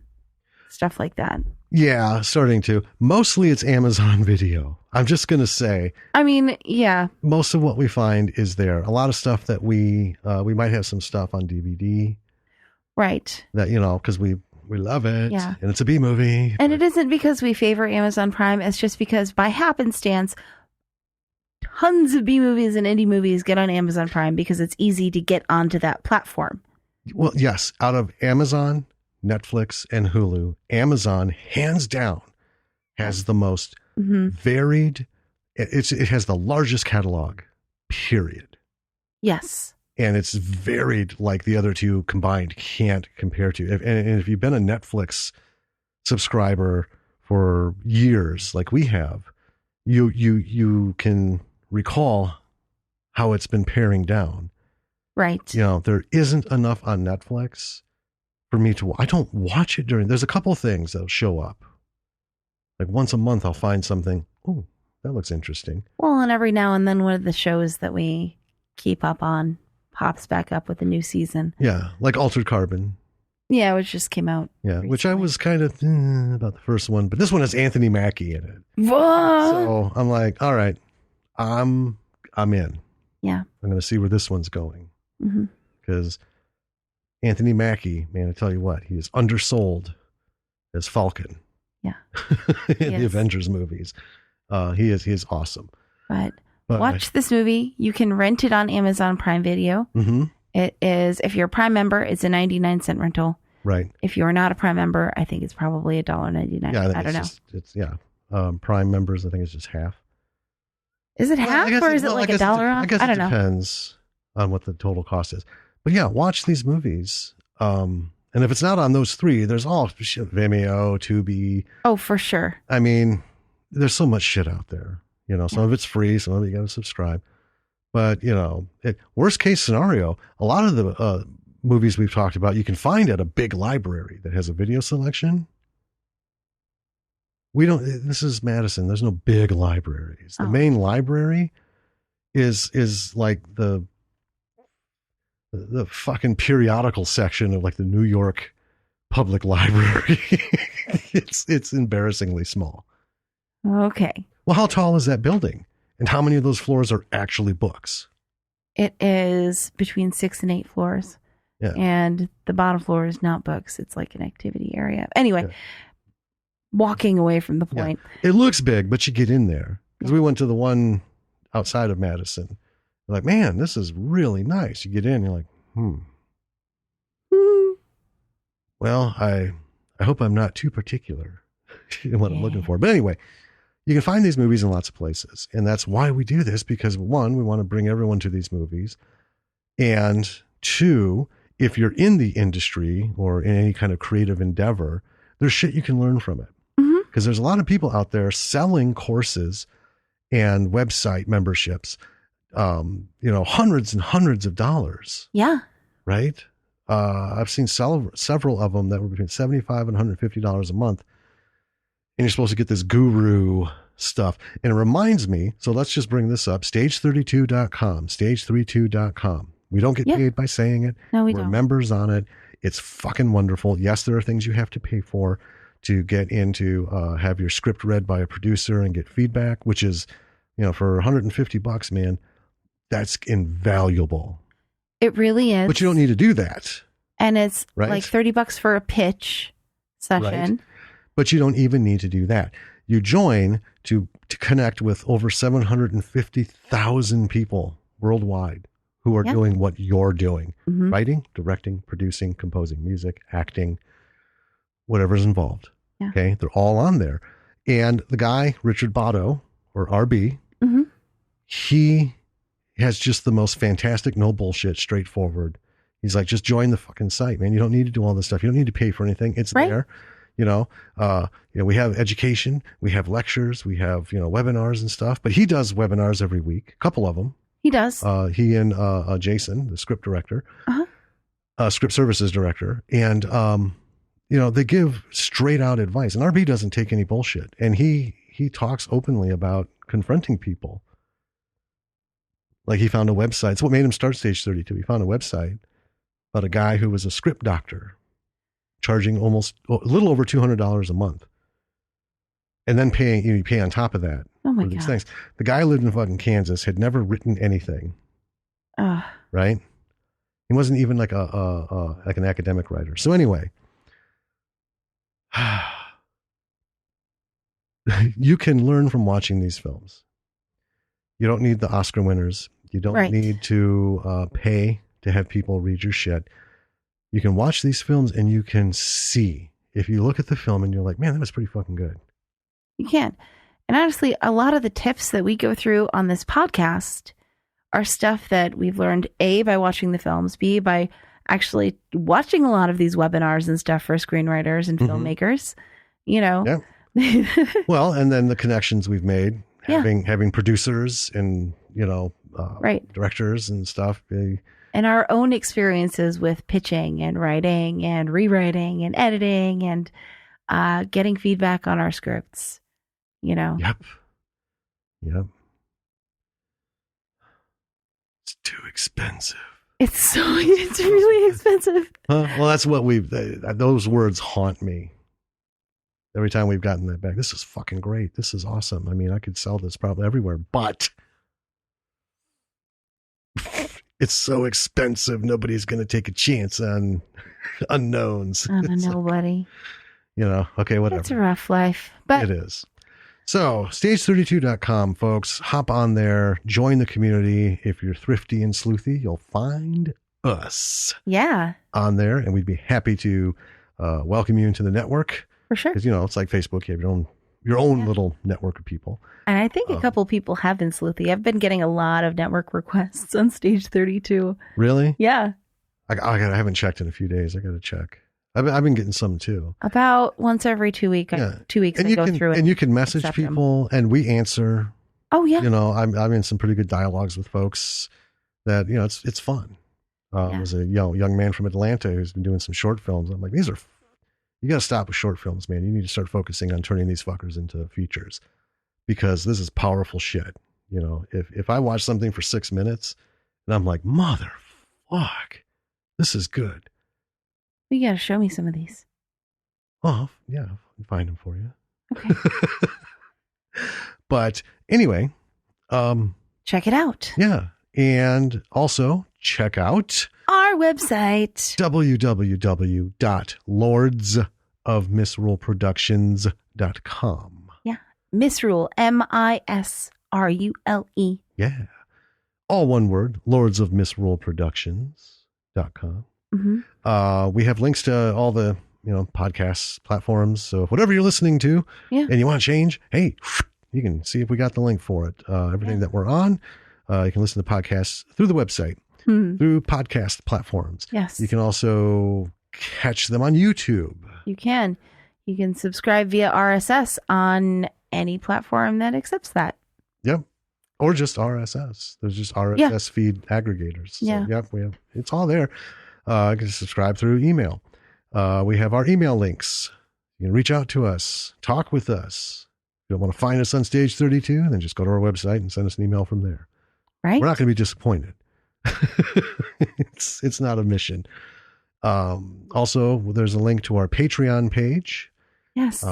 stuff like that. Yeah, starting to. Mostly it's Amazon Video. I'm just going to say. I mean, yeah. Most of what we find is there. A lot of stuff that we might have some stuff on DVD. Right. That, because we love it. Yeah. And it's a B movie. And it isn't because we favor Amazon Prime. It's just because by happenstance, tons of B movies and indie movies get on Amazon Prime because it's easy to get onto that platform. Well, yes. Out of Amazon, Netflix, and Hulu, Amazon, hands down, has the most varied. It has the largest catalog, period. Yes. And it's varied like the other two combined can't compare to. And if you've been a Netflix subscriber for years, like we have, you can recall how it's been paring down. Right. There isn't enough on Netflix for me to. I don't watch it there's a couple things that'll show up. Like once a month, I'll find something. Oh, that looks interesting. Well, and every now and then one of the shows that we keep up on pops back up with a new season. Yeah, like Altered Carbon. Yeah, which just came out. Yeah, recently. Which I was kind of about the first one, but this one has Anthony Mackie in it. What? So I'm like, all right, I'm in. Yeah, I'm going to see where this one's going because Anthony Mackie, man, I tell you what, he is undersold as Falcon. Yeah, in the Avengers movies, he is awesome. But watch this movie. You can rent it on Amazon Prime Video. Mm-hmm. It is, if you're a Prime member, it's a 99-cent rental. Right. If you're not a Prime member, I think it's probably $1.99. Yeah, I don't know. Prime members, I think it's just half. Is it half or is it like $1 off? I guess it depends on what the total cost is. But yeah, watch these movies. And if it's not on those three, there's all shit, Vimeo, Tubi. Oh, for sure. I mean, there's so much shit out there. Some of it's free, some of it you got to subscribe. But, worst case scenario, a lot of the movies we've talked about, you can find at a big library that has a video selection. This is Madison. There's no big libraries. The main library is like the fucking periodical section of like the New York Public Library. It's embarrassingly small. Okay. Well, how tall is that building? And how many of those floors are actually books? It is between 6 and 8 floors. Yeah. And the bottom floor is not books. It's like an activity area. Anyway, walking away from the point. Yeah. It looks big, but you get in there. Because we went to the one outside of Madison. You're like, man, this is really nice. You get in, you're like, Well, I hope I'm not too particular in what I'm looking for. But anyway, you can find these movies in lots of places. And that's why we do this, because one, we want to bring everyone to these movies. And two, if you're in the industry or in any kind of creative endeavor, there's shit you can learn from it. Because there's a lot of people out there selling courses and website memberships, hundreds and hundreds of dollars. Yeah. Right? I've seen several of them that were between $75 and $150 a month. And you're supposed to get this guru stuff. And it reminds me, so let's just bring this up, stage32.com, stage32.com. We don't get paid by saying it. No, We're members on it. It's fucking wonderful. Yes, there are things you have to pay for to get into, have your script read by a producer and get feedback, which is, for $150, man, that's invaluable. It really is. But you don't need to do that. And it's like $30 for a pitch session. Right. But you don't even need to do that. You join to connect with over 750,000 people worldwide who are doing what you're doing. Writing, directing, producing, composing music, acting, whatever's involved. Yeah. Okay. They're all on there. And the guy, Richard Botto, or RB, he has just the most fantastic, no bullshit, straightforward. He's like, just join the fucking site, man. You don't need to do all this stuff. You don't need to pay for anything. It's there. We have education, we have lectures, we have, webinars and stuff, but he does webinars every week, a couple of them. He does. He and Jason, the script director, script services director. And, they give straight out advice, and RB doesn't take any bullshit. And he talks openly about confronting people. Like he found a website. It's what made him start Stage 32. He found a website about a guy who was a script doctor, charging a little over $200 a month and then you pay on top of that Oh my for these God. things. The guy lived in fucking Kansas, had never written anything, Ugh. right? He wasn't even like like an academic writer. So anyway, you can learn from watching these films. You don't need the Oscar winners. You don't need to pay to have people read your shit. You can watch these films and you can see. If you look at the film and you're like, man, that was pretty fucking good. You can. And honestly, a lot of the tips that we go through on this podcast are stuff that we've learned, A, by watching the films, B, by actually watching a lot of these webinars and stuff for screenwriters and filmmakers, you know. Yeah. Well, and then the connections we've made, having producers and, directors and stuff. And our own experiences with pitching and writing and rewriting and editing and getting feedback on our scripts, Yep. It's too expensive. It's really expensive. Well, that's what those words haunt me. Every time we've gotten that back, this is fucking great. This is awesome. I mean, I could sell this probably everywhere, but it's so expensive. Nobody's going to take a chance on unknowns. On a nobody. Okay, whatever. It's a rough life, but it is. So stage32.com, folks, hop on there, join the community. If you're thrifty and sleuthy, you'll find us on there, and we'd be happy to welcome you into the network. For sure. Because, it's like Facebook. You have your own little network of people. And I think a couple people have been sleuthy. I've been getting a lot of network requests on Stage 32. Really? Yeah. I haven't checked in a few days. I got to check. I've been getting some too. About once every 2 weeks. 2 weeks I go through it. And you can message people and we answer. Oh, yeah. I'm in some pretty good dialogues with folks that, it's fun. There's a young man from Atlanta who's been doing some short films. I'm like, you got to stop with short films, man. You need to start focusing on turning these fuckers into features because this is powerful shit. If I watch something for 6 minutes and I'm like, motherfuck, this is good. You got to show me some of these. Oh, yeah. I'll find them for you. Okay. But anyway. Check it out. Yeah. And also check out our website, www.lordsofmisruleproductions.com. Yeah. Misrule, MISRULE. Yeah. All one word, lordsofmisruleproductions.com. Mm-hmm. We have links to all the, podcast platforms. So if whatever you're listening to and you want to change, hey, you can see if we got the link for it. Everything that we're on, you can listen to podcasts through the website. Through podcast platforms. Yes. You can also catch them on YouTube. You can subscribe via RSS on any platform that accepts that. Yep. Or just RSS. There's just RSS feed aggregators. So, it's all there. You can subscribe through email. We have our email links. You can reach out to us, talk with us. If you don't want to find us on Stage 32, then just go to our website and send us an email from there. Right. We're not going to be disappointed. It's not a mission. Also, there's a link to our Patreon page. Yes.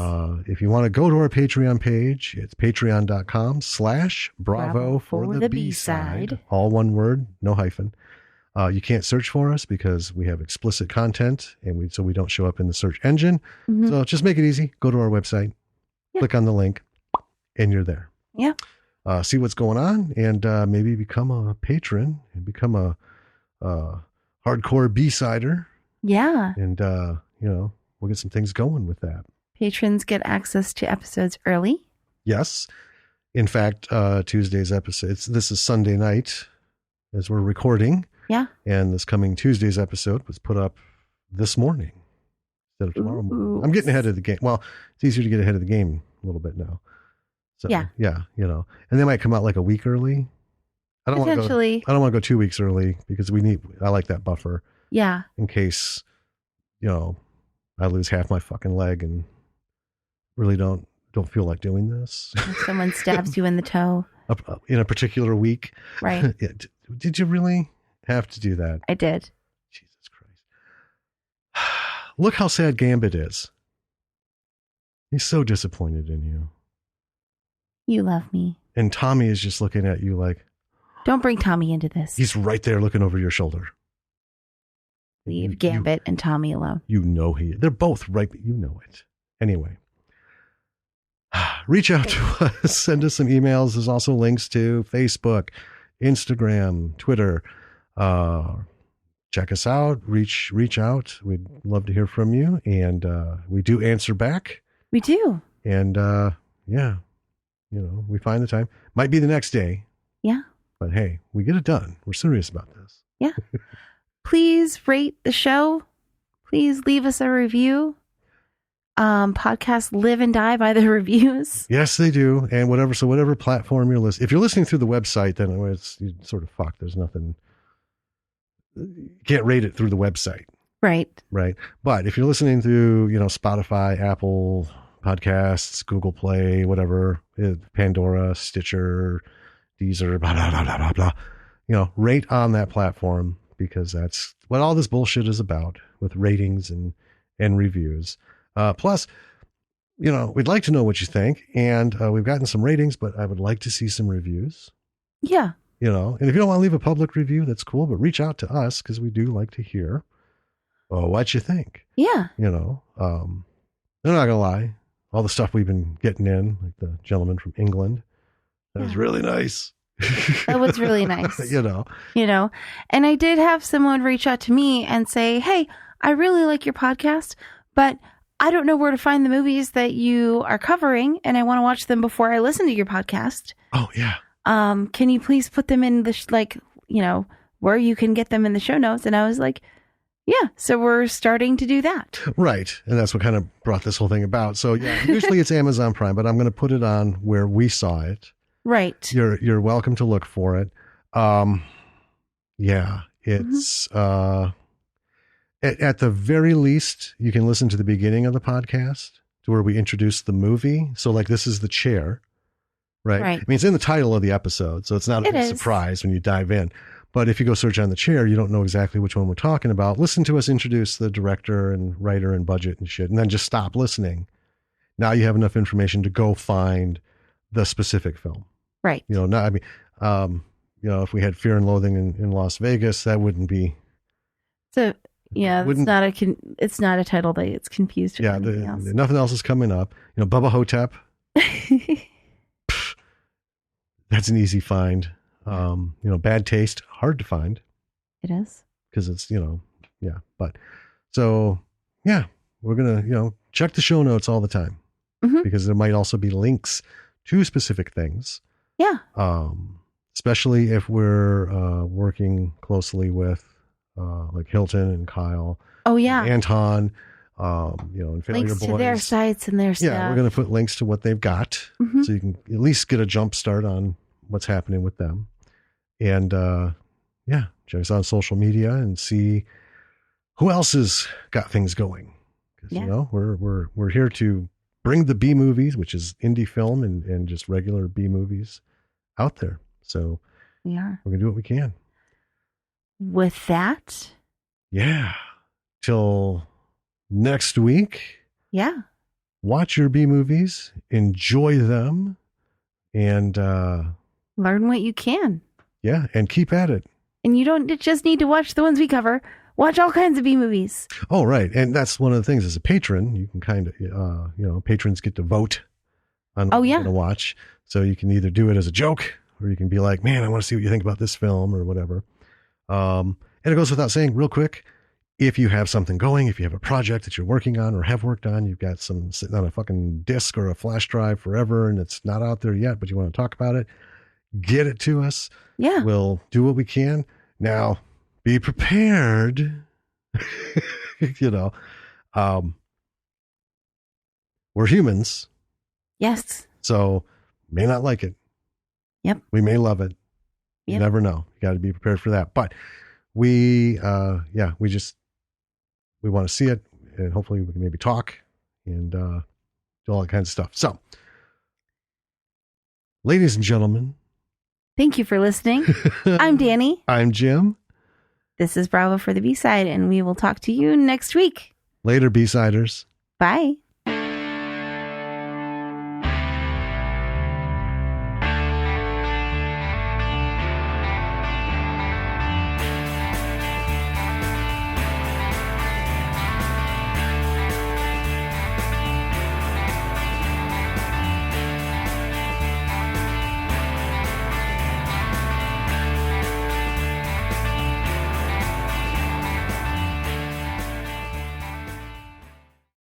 If you want to go to our Patreon page, it's patreon.com/Bravo for the B-side. All one word, no hyphen. You can't search for us because we have explicit content and we don't show up in the search engine. Mm-hmm. So just make it easy. Go to our website, click on the link, and you're there. Yeah. See what's going on and maybe become a patron and become a hardcore B-sider. Yeah. And, we'll get some things going with that. Patrons get access to episodes early. Yes. In fact, Tuesday's episode, this is Sunday night as we're recording. Yeah. And this coming Tuesday's episode was put up this morning instead of tomorrow morning. I'm getting ahead of the game. Well, it's easier to get ahead of the game a little bit now. So, yeah, and they might come out like a week early. I don't want to go 2 weeks early because I like that buffer. Yeah. In case, I lose half my fucking leg and really don't feel like doing this. If someone stabs you in the toe. In a particular week. Right. Did you really have to do that? I did. Jesus Christ. Look how sad Gambit is. He's so disappointed in you. You love me. And Tommy is just looking at you like, don't bring Tommy into this. he's right there looking over your shoulder. Leave Gambit and Tommy alone. You know they're both right, but you know it. Anyway, reach out to us. Send us some emails. There's also links to Facebook, Instagram, Twitter. Check us out. Reach out. We'd love to hear from you. And we do answer back. We do. And yeah, we find the time. Might be the next day. Yeah. But hey, we get it done. We're serious about this. Yeah. Please rate the show. Please leave us a review. Podcasts live and die by the reviews. Yes, they do. And whatever platform you're listening. If you're listening through the website, then it's sort of fucked. There's nothing. You can't rate it through the website. Right. Right. But if you're listening through, Spotify, Apple Podcasts, Google Play, whatever, Pandora, Stitcher, Deezer, blah, blah, blah, blah, blah, blah, rate on that platform, because that's what all this bullshit is about, with ratings and reviews. Plus, we'd like to know what you think, and we've gotten some ratings, but I would like to see some reviews. Yeah. And if you don't want to leave a public review, that's cool, but reach out to us, because we do like to hear what you think. Yeah. I'm not gonna lie, all the stuff we've been getting in, like the gentleman from England, that was really nice. That was really nice. And I did have someone reach out to me and say, hey, I really like your podcast, but I don't know where to find the movies that you are covering, and I want to watch them before I listen to your podcast. Oh yeah. Can you please put them in the where you can get them in the show notes? And I was like, yeah. So we're starting to do that. Right. And that's what kind of brought this whole thing about. So yeah, usually it's Amazon Prime, but I'm going to put it on where we saw it. Right. You're welcome to look for it. Yeah, it's, at the very least, you can listen to the beginning of the podcast, to where we introduce the movie. So like, this is The Chair, right? I mean, it's in the title of the episode, so it's not a big surprise when you dive in. But if you go search on The Chair, you don't know exactly which one we're talking about. Listen to us introduce the director and writer and budget and shit, and then just stop listening. Now you have enough information to go find the specific film. Right. If we had Fear and Loathing in Las Vegas, that wouldn't be. So yeah, it's not a title that it's confused with anything else. Nothing else is coming up. Bubba Hotep. That's an easy find. Bad Taste, hard to find. It is. Because it's, yeah. But so, yeah, we're going to, check the show notes all the time, because there might also be links to specific things. Yeah. Especially if we're working closely with like Hilton and Kyle. Oh, yeah. And Anton, and Failure links Boys. to their sites and their stuff. Yeah, we're going to put links to what they've got, so you can at least get a jump start on what's happening with them. And check us out on social media and see who else has got things going. Because we're here to bring the B movies, which is indie film and just regular B movies, out there. So we are. We're gonna do what we can. With that, till next week. Yeah. Watch your B movies, enjoy them, and learn what you can. Yeah, and keep at it. And you don't just need to watch the ones we cover. Watch all kinds of B movies. Oh, right. And that's one of the things, as a patron, you can kind of, patrons get to vote on what you're going to watch. So you can either do it as a joke, or you can be like, man, I want to see what you think about this film or whatever. And it goes without saying, real quick, if you have something going, if you have a project that you're working on or have worked on, you've got some sitting on a fucking disk or a flash drive forever and it's not out there yet, but you want to talk about it, get it to us. Yeah. We'll do what we can. Now, be prepared. We're humans. Yes. So may not like it. Yep. We may love it. You never know. You got to be prepared for that. But we want to see it, and hopefully we can maybe talk and do all that kind of stuff. So, ladies and gentlemen, thank you for listening. I'm Danny. I'm Jim. This is Bravo for the B-Side, and we will talk to you next week. Later, B-Siders. Bye.